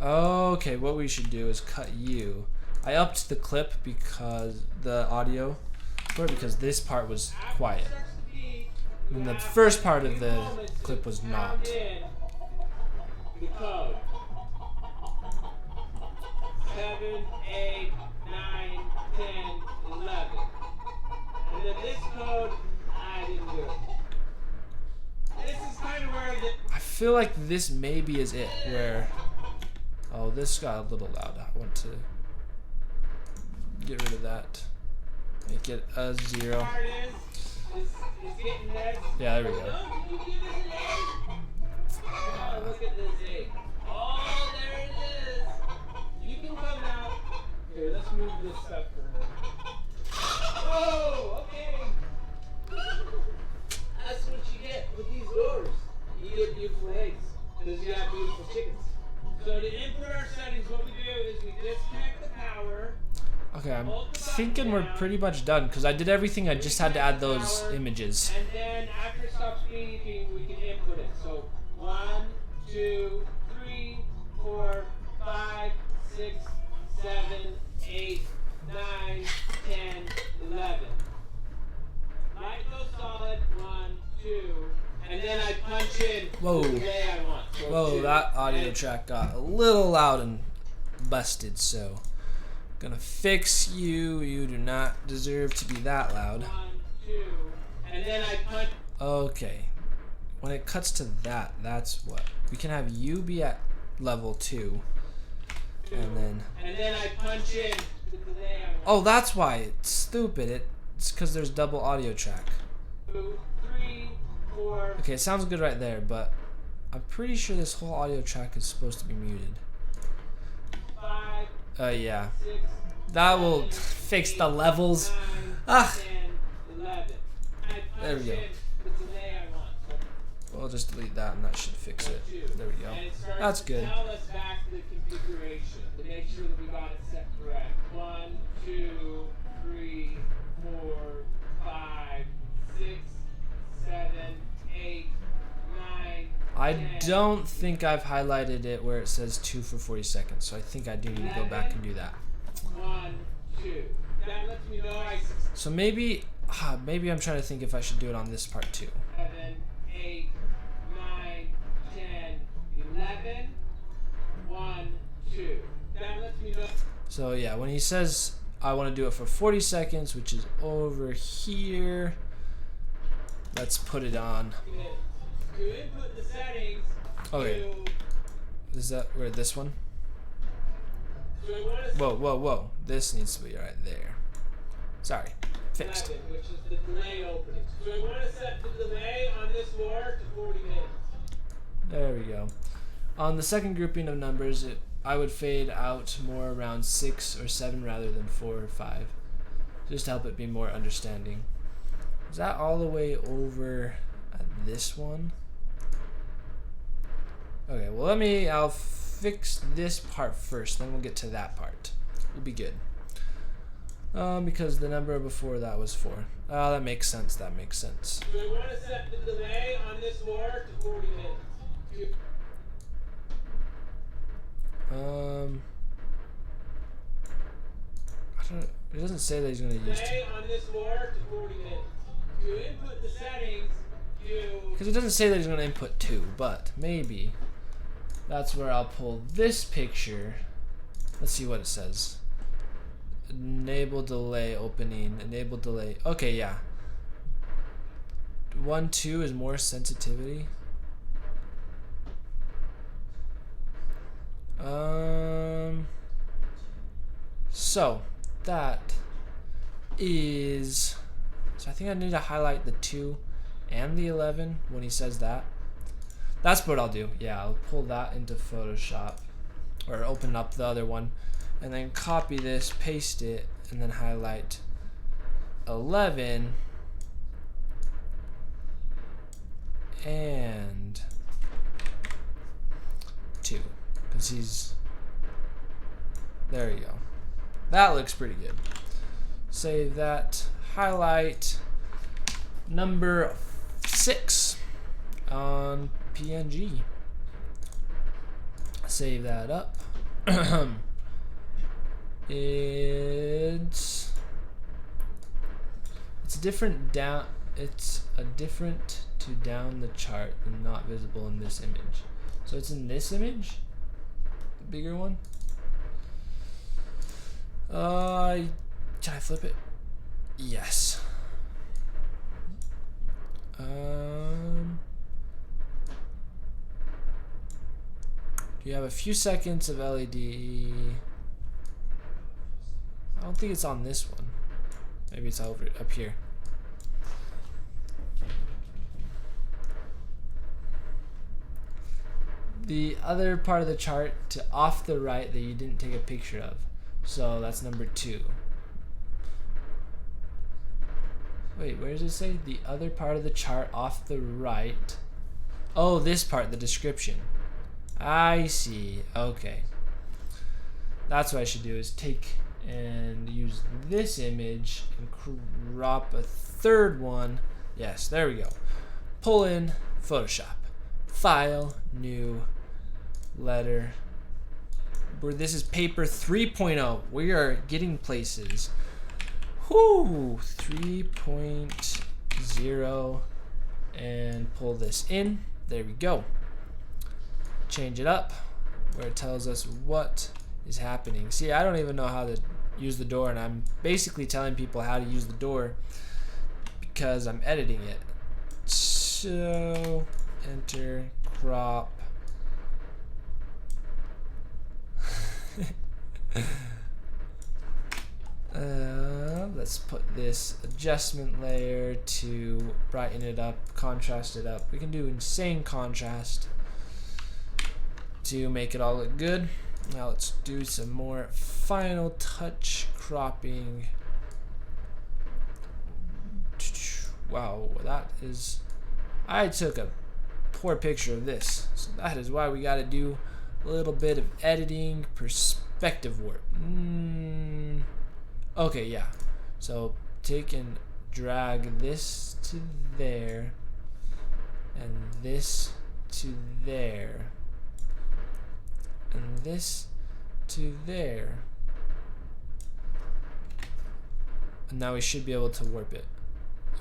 [SPEAKER 1] Okay, what we should do is cut you. I upped the clip because the audio, because this part was quiet. And the first part of the clip was not.
[SPEAKER 2] The code. 7, 8, 9, 10, 11. And then this code, I didn't do it. This is kind of where
[SPEAKER 1] I feel like this maybe is it, where... Oh, this got a little loud. I want to get rid of that. Make it a 0.
[SPEAKER 2] part is getting next.
[SPEAKER 1] Yeah, there we go.
[SPEAKER 2] Oh, did you give us an 8? Oh, look at this 8. Oh, there it is. You can come out. Here, let's move this stuff for her. Oh, okay. That's what you get with these doors. You get beautiful eggs because you have beautiful chickens. So to input our settings, what we do is we disconnect the power.
[SPEAKER 1] Okay, I'm thinking we're pretty much done because I did everything. I just had to add those images.
[SPEAKER 2] And then after it stops beeping, we can input it. So 1, 2, 3, 4, 5, 6, 7, 8, 9, 10, 11. Light goes solid. 1, 2, and then I punch in
[SPEAKER 1] Whoa.
[SPEAKER 2] the delay I want. So
[SPEAKER 1] Whoa,
[SPEAKER 2] 2.
[SPEAKER 1] that audio track got a little loud and busted, so gonna fix you. You do not deserve to be that loud.
[SPEAKER 2] 1, 2, and then I punch.
[SPEAKER 1] Okay, when it cuts to that, that's what we can have you be at level 2, and then
[SPEAKER 2] I punch in the delay I want.
[SPEAKER 1] oh, that's why it's stupid. It's because there's double audio track.
[SPEAKER 2] 2, 3, 4.
[SPEAKER 1] Okay, it sounds good right there, but I'm pretty sure this whole audio track is supposed to be muted.
[SPEAKER 2] 5,
[SPEAKER 1] Yeah,
[SPEAKER 2] 6,
[SPEAKER 1] that will fix the levels.
[SPEAKER 2] 9,
[SPEAKER 1] Ah.
[SPEAKER 2] 10, 11. I
[SPEAKER 1] There we
[SPEAKER 2] punch
[SPEAKER 1] go.
[SPEAKER 2] in the delay I want.
[SPEAKER 1] We'll just delete that, and that should fix it. There we go.
[SPEAKER 2] And it starts
[SPEAKER 1] That's
[SPEAKER 2] to
[SPEAKER 1] good.
[SPEAKER 2] tell us back the configuration to make sure that we got it set correct. 1, 2, 3, 4, 5, 6, 7, 8, 9.
[SPEAKER 1] I
[SPEAKER 2] 10.
[SPEAKER 1] don't think I've highlighted it where it says 2 for 40 seconds, so I think I do need to go back and do that.
[SPEAKER 2] 1, 2. That lets me know I
[SPEAKER 1] So maybe I'm trying to think if I should do it on this part too.
[SPEAKER 2] 7,
[SPEAKER 1] So yeah, when he says I want to do it for 40 seconds, which is over here, let's put it on.
[SPEAKER 2] To input the settings.
[SPEAKER 1] Okay. Is that where this one? Whoa. This needs to be right there. Sorry. Fixed.
[SPEAKER 2] 11, which is the delay opening. So I want to set the delay on this war to 40 minutes.
[SPEAKER 1] There we go. On the second grouping of numbers, I would fade out more around 6 or 7 rather than 4 or 5. Just to help it be more understanding. Is that all the way over at this one? Okay, well I'll fix this part first, then we'll get to that part. We'll be good. Because the number before that was 4. Oh, that makes sense,
[SPEAKER 2] So I want to set the delay on this war to 40 minutes.
[SPEAKER 1] It doesn't say that he's going to use
[SPEAKER 2] Delay on this war to 40 minutes. To input the settings,
[SPEAKER 1] because it doesn't say that he's going to input 2, but maybe that's where I'll pull this picture. Let's see what it says. Enable delay opening. Enable delay. Okay, yeah. 1, 2 is more sensitivity. So that is. So I think I need to highlight the 2 and the 11 when he says that. That's what I'll do. Yeah, I'll pull that into Photoshop or open up the other one and then copy this, paste it, and then highlight 11 and 2 because he's there you go. That looks pretty good. Save that, highlight number 6 on PNG. Save that up. It's different down. It's a different to down the chart and not visible in this image. So it's in this image, the bigger one. Can I flip it? Yes. You have a few seconds of LED. I don't think it's on this one. Maybe it's over up here. The other part of the chart to off the right that you didn't take a picture of. So that's number 2. Wait, where does it say? The other part of the chart off the right. Oh, this part, the description. I see. Okay. That's what I should do is take and use this image and crop a third one. Yes, there we go. Pull in Photoshop. File, new, letter. This is paper 3.0. We are getting places. Whoo! 3.0 and pull this in. There we go. Change it up where it tells us what is happening. See, I don't even know how to use the door, and I'm basically telling people how to use the door because I'm editing it. So, enter, crop. Let's put this adjustment layer to brighten it up, contrast it up. We can do insane contrast to make it all look good. Now let's do some more final touch cropping. Wow, that is... I took a poor picture of this. So that is why we got to do a little bit of editing, perspective warp. Okay, yeah. So take and drag this to there and this to there and this to there. And now we should be able to warp it.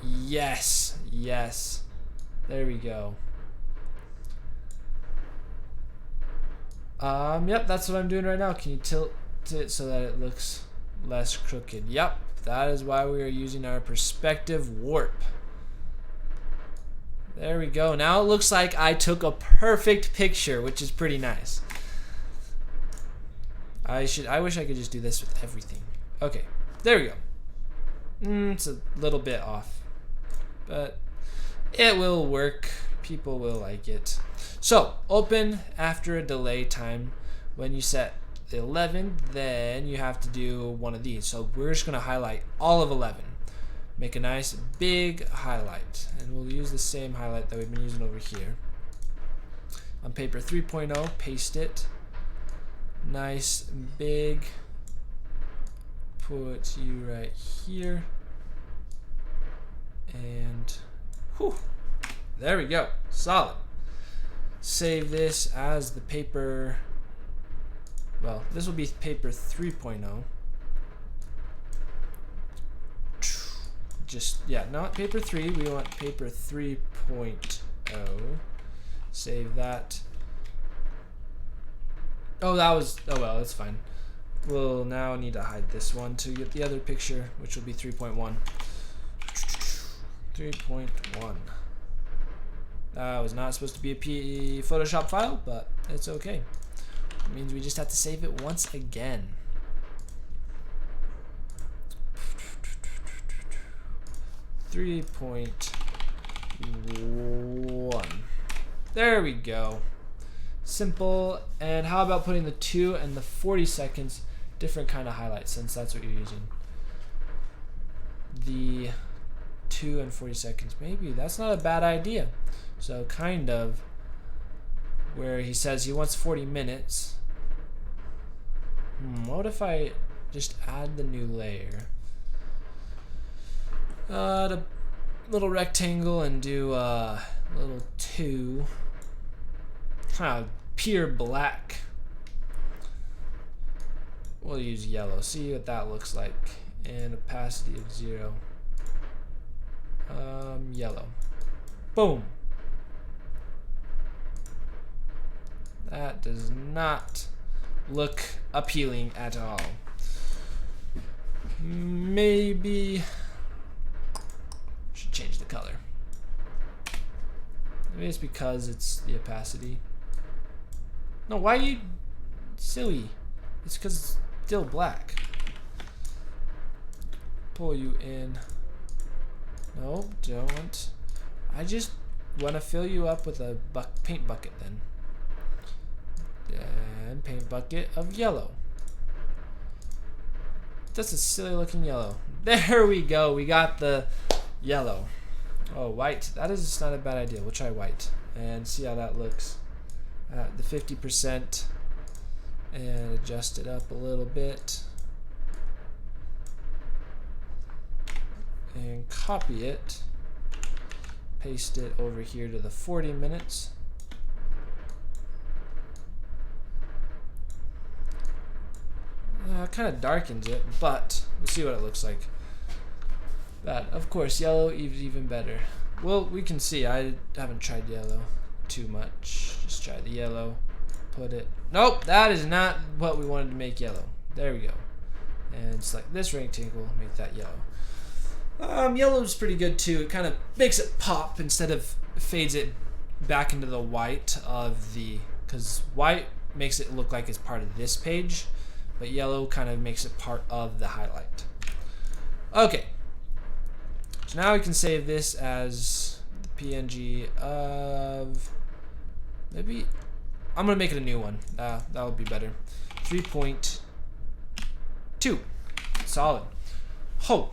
[SPEAKER 1] Yes, yes. There we go. Yep, that's what I'm doing right now. Can you tilt it so that it looks less crooked. Yep, that is why we are using our perspective warp. There we go. Now it looks like I took a perfect picture, which is pretty nice. I wish I could just do this with everything. Okay, there we go. It's a little bit off, but it will work. People will like it. So open after a delay time. When you set 11, then you have to do one of these. So we're just gonna highlight all of 11. Make a nice big highlight, and we'll use the same highlight that we've been using over here. On paper 3.0, paste it. Nice big. Put you right here. And whew, there we go. Solid. Save this as the paper. Well, this will be paper 3.0. Just, yeah, not paper 3. We want paper 3.0. Save that. Oh, that was, oh well, it's fine. We'll now need to hide this one to get the other picture, which will be 3.1. 3.1. That was not supposed to be a Photoshop file, but it's okay. It means we just have to save it once again. .1. There we go. Simple. And how about putting the 2 and the 40 seconds, different kind of highlight, since that's what you're using. The 2 and 40 seconds, maybe that's not a bad idea. So kind of where he says he wants 40 minutes. What if I just add the new layer? The little rectangle and do little 2. Pure black. We'll use yellow. See what that looks like. And opacity of 0. Yellow. Boom. That does not look appealing at all. Maybe should change the color. Maybe it's because it's the opacity. No, why are you silly? It's because it's still black. Pull you in. No, don't. I just want to fill you up with a paint bucket then. And paint bucket of yellow. That's a silly looking yellow. There we go. We got the yellow. Oh, white. That is just not a bad idea. We'll try white and see how that looks at the 50% and adjust it up a little bit and copy it, paste it over here to the 40 minutes. Kind of darkens it, but we'll see what it looks like. That, of course, yellow is even better. Well, we can see. I haven't tried yellow too much. Just try the yellow. Put it. Nope, that is not what we wanted to make yellow. There we go. And select this rectangle, make that yellow. Yellow is pretty good too. It kind of makes it pop instead of fades it back into the white of the, because white makes it look like it's part of this page, but yellow kind of makes it part of the highlight. Okay. So now we can save this as the PNG of, maybe, I'm going to make it a new one. That would be better. 3.2. Solid. Oh.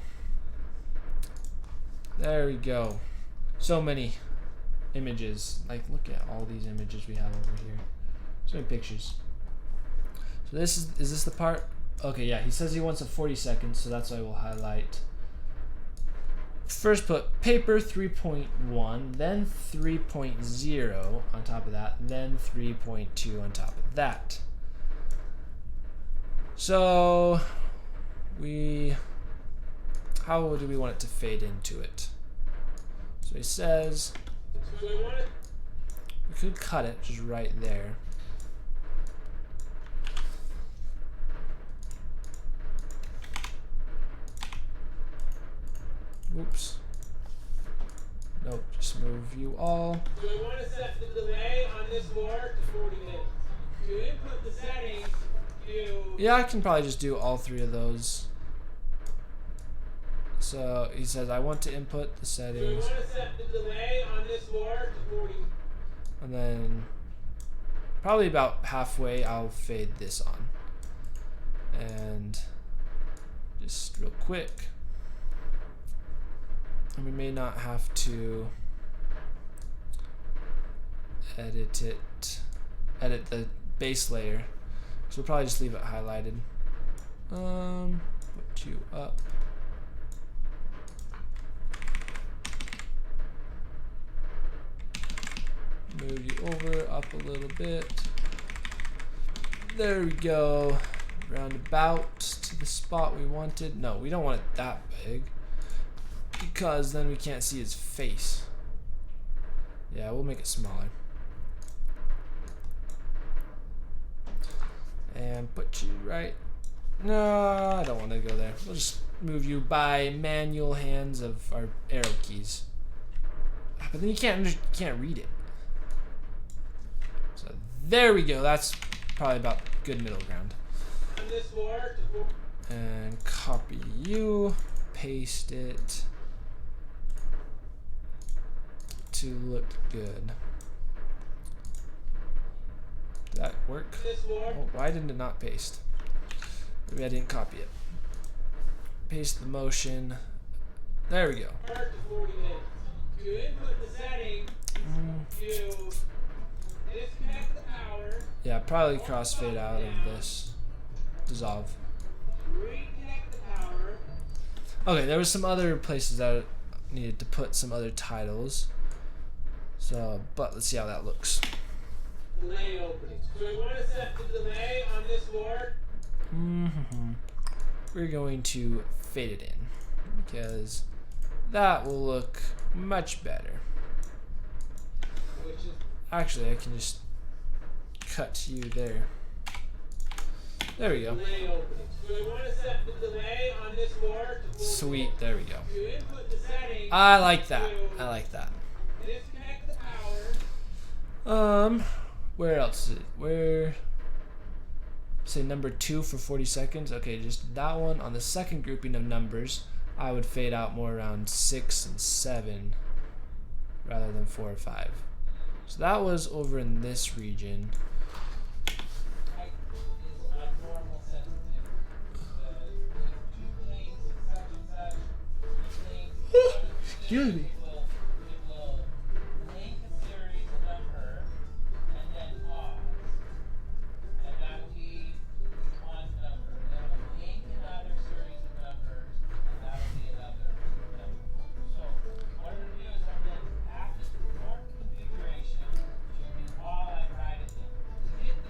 [SPEAKER 1] There we go. So many images. Like, look at all these images we have over here. So many pictures. So this is this the part? Okay, yeah, he says he wants a 40 seconds, so that's why we'll highlight. First put paper 3.1, then 3.0 on top of that, then 3.2 on top of that. So how do we want it to fade into it? So he says we could cut it just right there. view all.
[SPEAKER 2] So I want to set the delay on this war to 40 minutes. To input the settings,
[SPEAKER 1] Yeah, I can probably just do all 3 of those. So he says I want to input the settings.
[SPEAKER 2] So I want to set the delay on this war to 40.
[SPEAKER 1] And then probably about halfway I'll fade this on. And just real quick. And we may not have to edit the base layer. So we'll probably just leave it highlighted. Put you up. Move you over, up a little bit. There we go. Roundabout to the spot we wanted. No, we don't want it that big, because then we can't see his face. Yeah, we'll make it smaller. And put you right. No, I don't want to go there. We'll just move you by manual hands of our arrow keys. But then you can't read it. So there we go. That's probably about good middle ground. And copy you, paste it to look good. Did that work? Oh, why didn't it not paste? Maybe I didn't copy it. Paste the motion. There we go. Yeah, probably crossfade out of this. Dissolve. Okay, there was some other places that I needed to put some other titles. So, but let's see how that looks.
[SPEAKER 2] Delay opening. So I want to set the delay on this board.
[SPEAKER 1] We're going to fade it in because that will look much better. Actually, I can just cut you there. There we go.
[SPEAKER 2] Delay opening. So I want to set the delay on this board.
[SPEAKER 1] Sweet, there we go.
[SPEAKER 2] To input the settings.
[SPEAKER 1] I like that. I like that.
[SPEAKER 2] Disconnect the power.
[SPEAKER 1] Where else is it? Where? Say number 2 for 40 seconds. Okay, just that one. On the second grouping of numbers, I would fade out more around 6 and 7 rather than 4 or 5. So that was over in this region. Excuse me.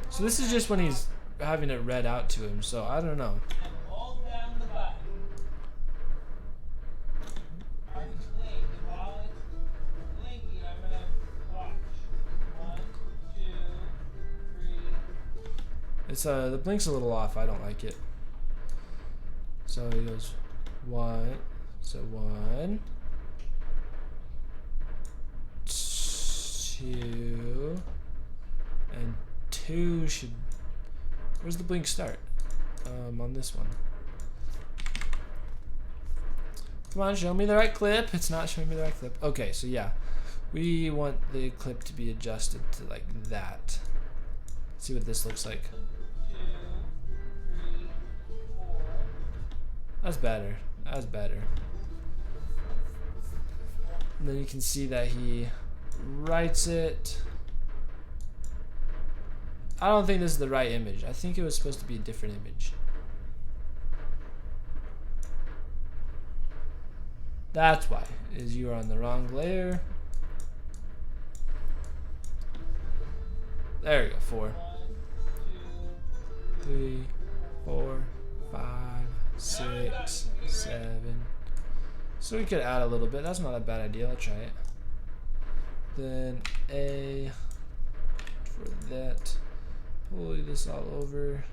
[SPEAKER 1] So this is just when he's having it read out to him, so I don't know. It's the blink's a little off. I don't like it. So he goes 1. So 1, 2, and 2 should. Where's the blink start? On this one. Come on, show me the right clip. It's not showing me the right clip. Okay, so yeah, we want the clip to be adjusted to like that. Let's see what this looks like. That's better. That's better. And then you can see that he writes it. I don't think this is the right image. I think it was supposed to be a different image. That's why, is you are on the wrong layer. There we go, 4, 3, 4, 5, 6, 7. So we could add a little bit. That's not a bad idea. I'll try it. Then A for that. Pull this all over.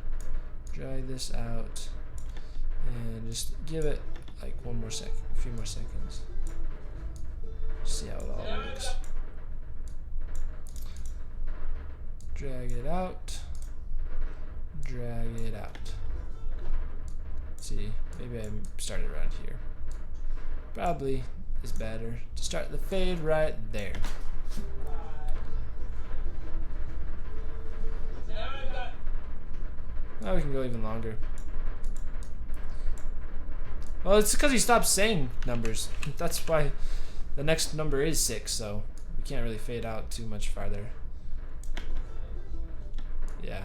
[SPEAKER 1] Drag this out. And just give it like one more second. A few more seconds. See how it all works. Drag it out. Drag it out. Let's see, maybe I started around here. Probably is better to start the fade right there. Now we can go even longer. Well, it's because he stopped saying numbers. That's why the next number is 6, so we can't really fade out too much farther. Yeah.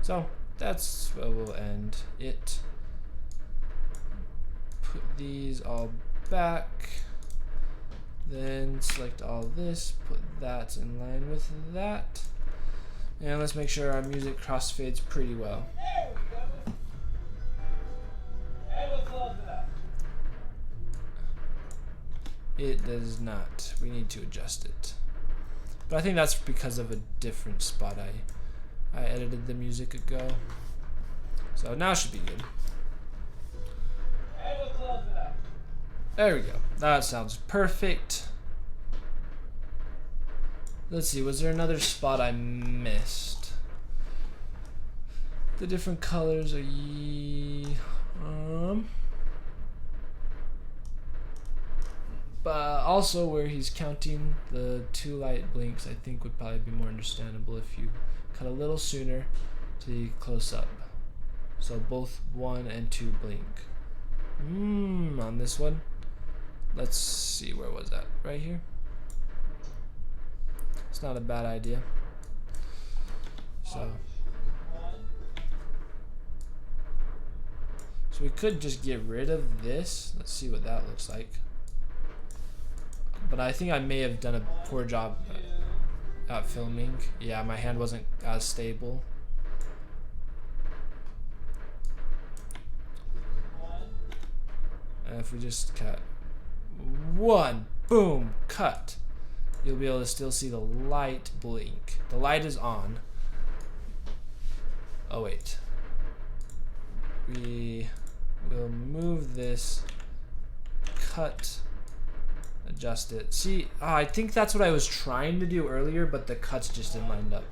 [SPEAKER 1] So that's where we'll end it. Put these all back. Then select all this, put that in line with that. And let's make sure our music crossfades pretty well. It does not. We need to adjust it. But I think that's because of a different spot I edited the music ago. So now it should be good. There we go. That sounds perfect. Let's see, was there another spot I missed? The different colors are but also where he's counting the 2 light blinks, I think would probably be more understandable if you cut a little sooner to the close up. So both 1 and 2 blink. On this one. Let's see, where was that? Right here? It's not a bad idea. So we could just get rid of this. Let's see what that looks like. But I think I may have done a poor job at filming. Yeah, my hand wasn't as stable. And if we just cut 1, boom, cut, you'll be able to still see the light blink. The light is on. Oh wait. We will move this, cut, adjust it. See, I think that's what I was trying to do earlier, but the cuts just didn't line up.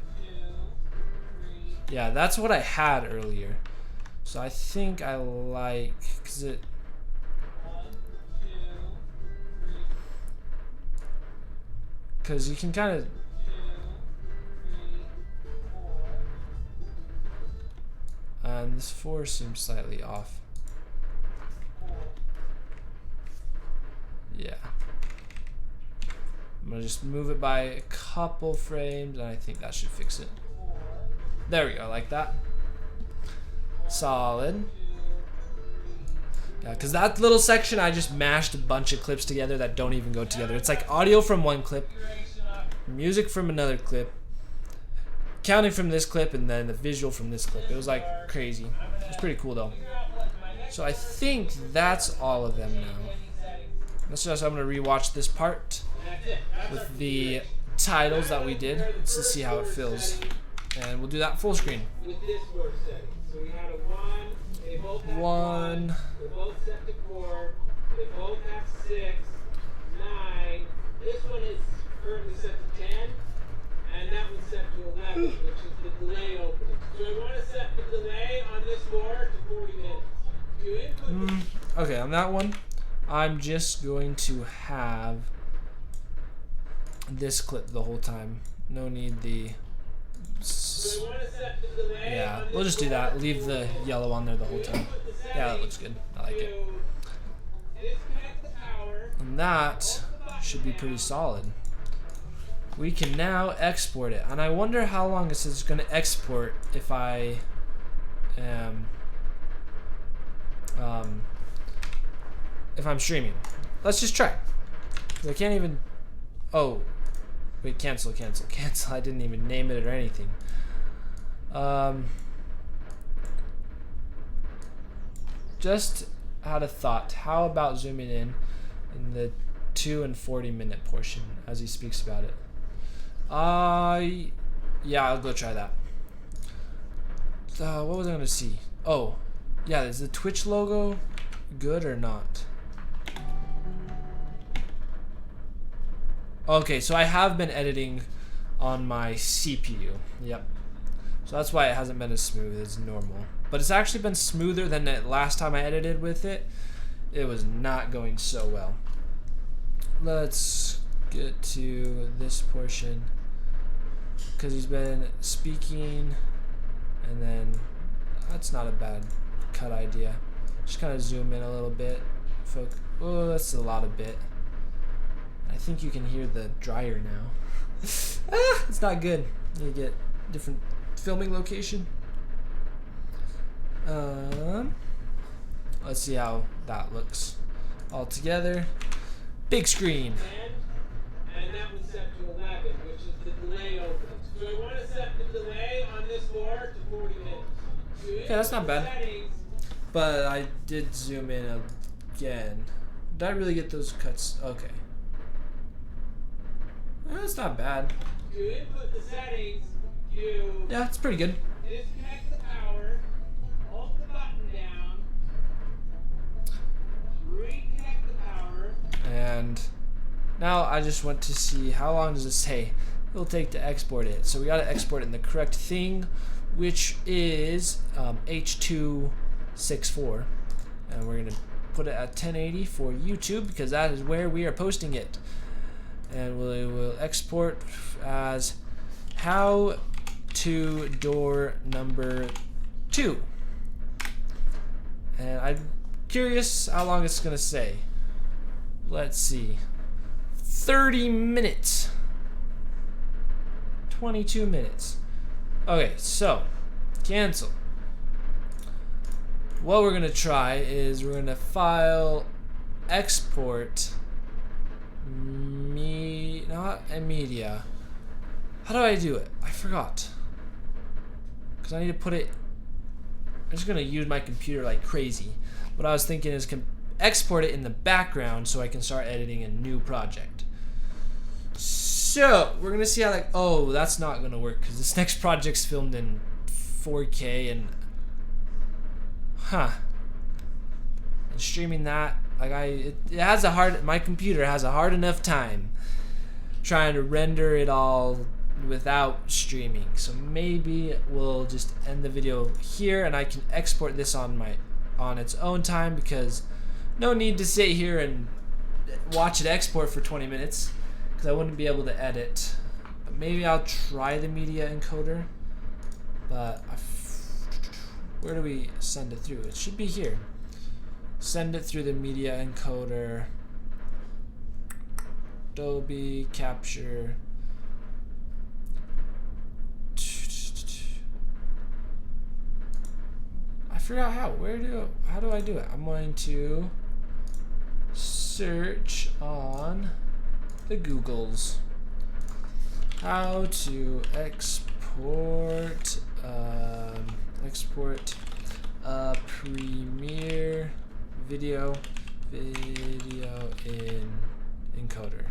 [SPEAKER 1] Yeah, that's what I had earlier. So I think I like, cause it. Because you can kind of. And this 4 seems slightly off. Yeah. I'm going to just move it by a couple frames, and I think that should fix it. There we go, like that. Solid. Yeah, because that little section, I just mashed a bunch of clips together that don't even go together. It's like audio from one clip, music from another clip, counting from this clip, and then the visual from this clip. It was like crazy. It was pretty cool though. So I think that's all of them now. Let's just, I'm going to rewatch this part with the titles that we did just to see how it feels. And we'll do that full screen.
[SPEAKER 2] With this word setting. So we had a 1, they both have
[SPEAKER 1] 1.
[SPEAKER 2] They're both set to 4, they both have 6, 9. This one is currently set to 10, and that one's set to 11, which is the delay opening. So I want to set the delay on this board to 40 minutes. You input
[SPEAKER 1] Okay, on that one, I'm just going to have this clip the whole time. No need the.
[SPEAKER 2] So I want to set the delay
[SPEAKER 1] Yeah,
[SPEAKER 2] on this
[SPEAKER 1] we'll just do
[SPEAKER 2] board
[SPEAKER 1] that.
[SPEAKER 2] to
[SPEAKER 1] Leave
[SPEAKER 2] 40
[SPEAKER 1] the
[SPEAKER 2] minutes.
[SPEAKER 1] yellow on there the whole time. Yeah, that looks good. I like it.
[SPEAKER 2] Disconnect the power.
[SPEAKER 1] And that should be pretty solid. We can now export it. And I wonder how long this is going to export if I am if I'm streaming. Let's just try. 'Cause I can't even. Oh, wait! Cancel! I didn't even name it or anything. Just had a thought. How about zooming in the 2 and 40 minute portion as he speaks about it? Yeah, I'll go try that. What was I gonna see? Oh, yeah. Is the Twitch logo good or not? Okay, so I have been editing on my CPU. Yep. So that's why it hasn't been as smooth as normal. But it's actually been smoother than the last time I edited with it. It was not going so well. Let's get to this portion. Because he's been speaking, and then that's not a bad cut idea. Just kind of zoom in a little bit. Oh, that's a lot of bit. I think you can hear the dryer now. It's not good. You get different filming location. Let's see how that looks all together. Big screen.
[SPEAKER 2] And that one's set to 11, which is the delay opening. So I want to set the delay on this board to 40 minutes. So
[SPEAKER 1] Okay, that's not bad.
[SPEAKER 2] Settings,
[SPEAKER 1] But I did zoom in again. Did I really get those cuts? Okay. That's not bad.
[SPEAKER 2] to input the settings, you
[SPEAKER 1] Yeah, it's pretty good.
[SPEAKER 2] disconnect the power, hold the button down, reconnect the power.
[SPEAKER 1] And now I just want to see how long does it say it'll take to export it. So we got to export it in the correct thing, which is H.264, and we're gonna put it at 1080 for YouTube because that is where we are posting it. And we will export as how to door number 2. And I'm curious how long it's gonna say. Let's see. 30 minutes. 22 minutes. Okay, so cancel. What we're gonna try is we're gonna file export not a media. How do I do it? I forgot. Because I need to put it. I'm just gonna use my computer like crazy. What I was thinking is export it in the background so I can start editing a new project. So we're gonna see how like, oh, that's not gonna work because this next project's filmed in 4K and and streaming that, like it has a hard, my computer has a hard enough time trying to render it all without streaming. So maybe we'll just end the video here and I can export this on its own time because no need to sit here and watch it export for 20 minutes because I wouldn't be able to edit. But maybe I'll try the media encoder, but where do we send it through? It should be here. Send it through the media encoder. Adobe Capture. I forgot how. How do I do it? I'm going to search on the Googles. How to export Premiere video in encoder.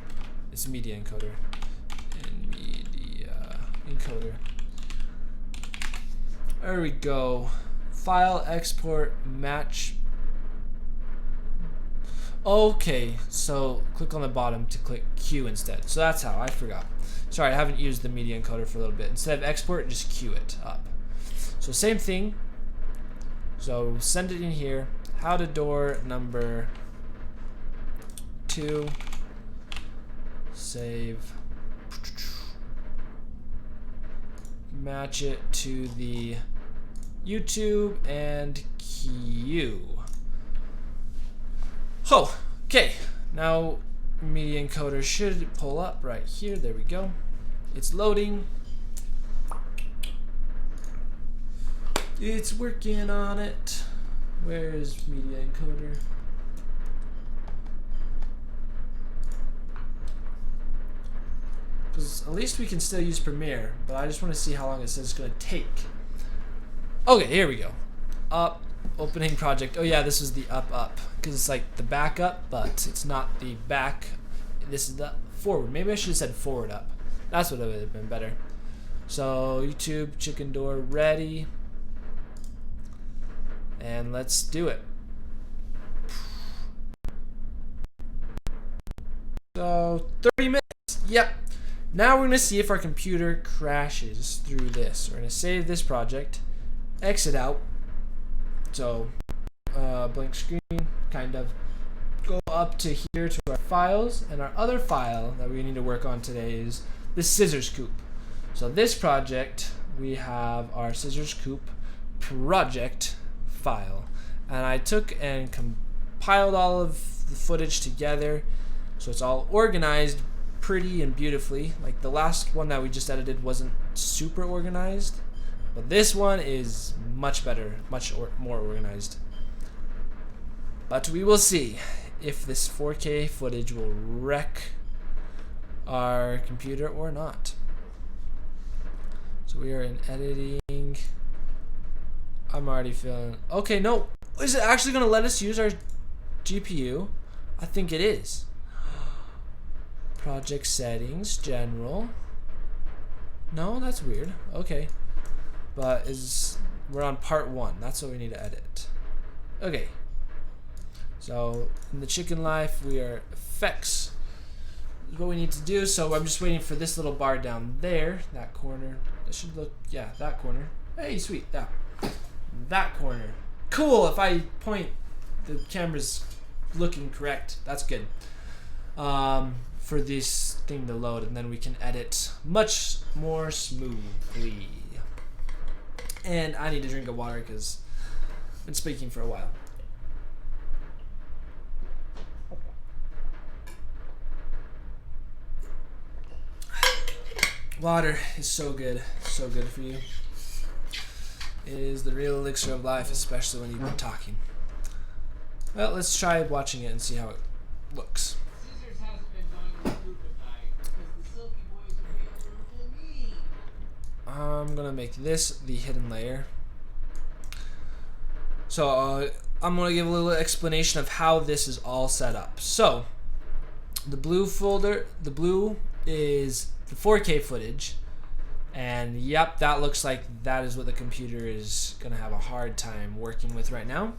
[SPEAKER 1] It's media encoder. In media encoder. There we go. File export match. Okay, so click on the bottom to click Q instead. So that's how. I forgot. Sorry, I haven't used the media encoder for a little bit. Instead of export, just queue it up. So same thing. So send it in here. How to door number 2. Save. Match it to the YouTube and queue. Oh, okay. Now media encoder should pull up right here. There we go. It's loading. It's working on it. Where's media encoder? Because at least we can still use Premiere, but I just want to see how long it says it's going to take. Okay, here we go. Up, opening project. Oh yeah, this is the up, because it's like the back up, but it's not the back. This is the forward. Maybe I should have said forward up. That's what would have been better. So YouTube chicken door ready, and let's do it. So 30 minutes. Yep. Now we're going to see if our computer crashes through this. We're going to save this project, exit out, so blank screen, kind of. Go up to here to our files, and our other file that we need to work on today is the scissors coop. So this project, we have our scissors coop project file, and I took and compiled all of the footage together so it's all organized pretty and beautifully. Like the last one that we just edited wasn't super organized, but this one is much better, more organized. But we will see if this 4K footage will wreck our computer or not. So we are in editing. I'm already feeling okay. No, is it actually gonna let us use our GPU? I think it is. Project settings, general. No, that's weird. Okay, but we're on part 1. That's what we need to edit. Okay. So in the chicken life, we are effects. Is what we need to do. So I'm just waiting for this little bar down there, that corner. That should look, yeah, that corner. Hey, sweet, that corner. Cool. If I point, the camera's looking correct. That's good. For this thing to load, and then we can edit much more smoothly. And I need a drink of water because I've been speaking for a while. Water is so good for you. It is the real elixir of life, especially when you've been talking. Well, let's try watching it and see how it looks.
[SPEAKER 2] Scissors hasn't been going to the group tonight because the Silky Boys are being a little mean.
[SPEAKER 1] I'm gonna make this the hidden layer. So I'm gonna give a little explanation of how this is all set up. So the blue folder, the blue is the 4K footage, and yep, that looks like that is what the computer is gonna have a hard time working with right now.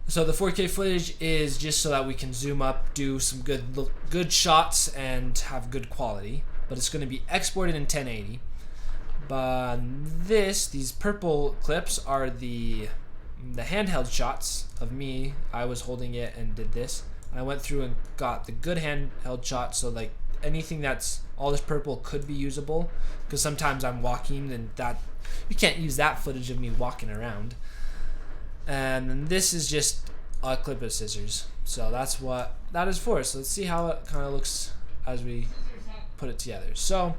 [SPEAKER 1] So the 4K footage is just so that we can zoom up, do some good shots, and have good quality. But it's going to be exported in 1080. But these purple clips are the handheld shots of me. I was holding it and did this. I went through and got the good handheld shots, so like anything that's all this purple could be usable. Because sometimes I'm walking, and that you can't use that footage of me walking around. And then this is just a clip of scissors. So that's what that is for. So let's see how it kind of looks as we put it together. So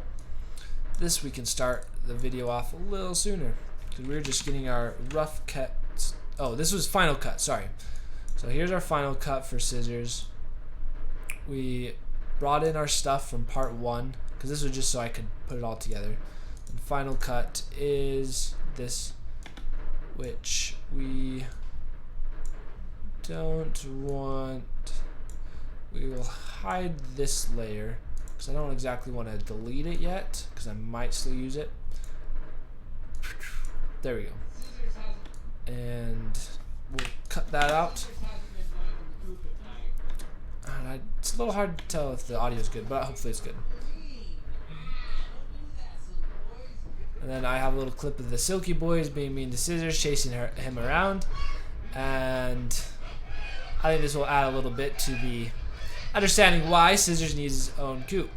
[SPEAKER 1] this, we can start the video off a little sooner because we're just getting our rough cuts. Oh, this was Final Cut, sorry. So here's our Final Cut for scissors. We brought in our stuff from part 1 because this was just so I could put it all together. And Final Cut is this, which we don't want. We will hide this layer because I don't exactly want to delete it yet because I might still use it. There we go. And we'll cut that out. And it's a little hard to tell if the audio is good, but hopefully it's good. And then I have a little clip of the Silky Boys being mean to Scissors, chasing him around. And I think this will add a little bit to the understanding why Scissors needs his own coop.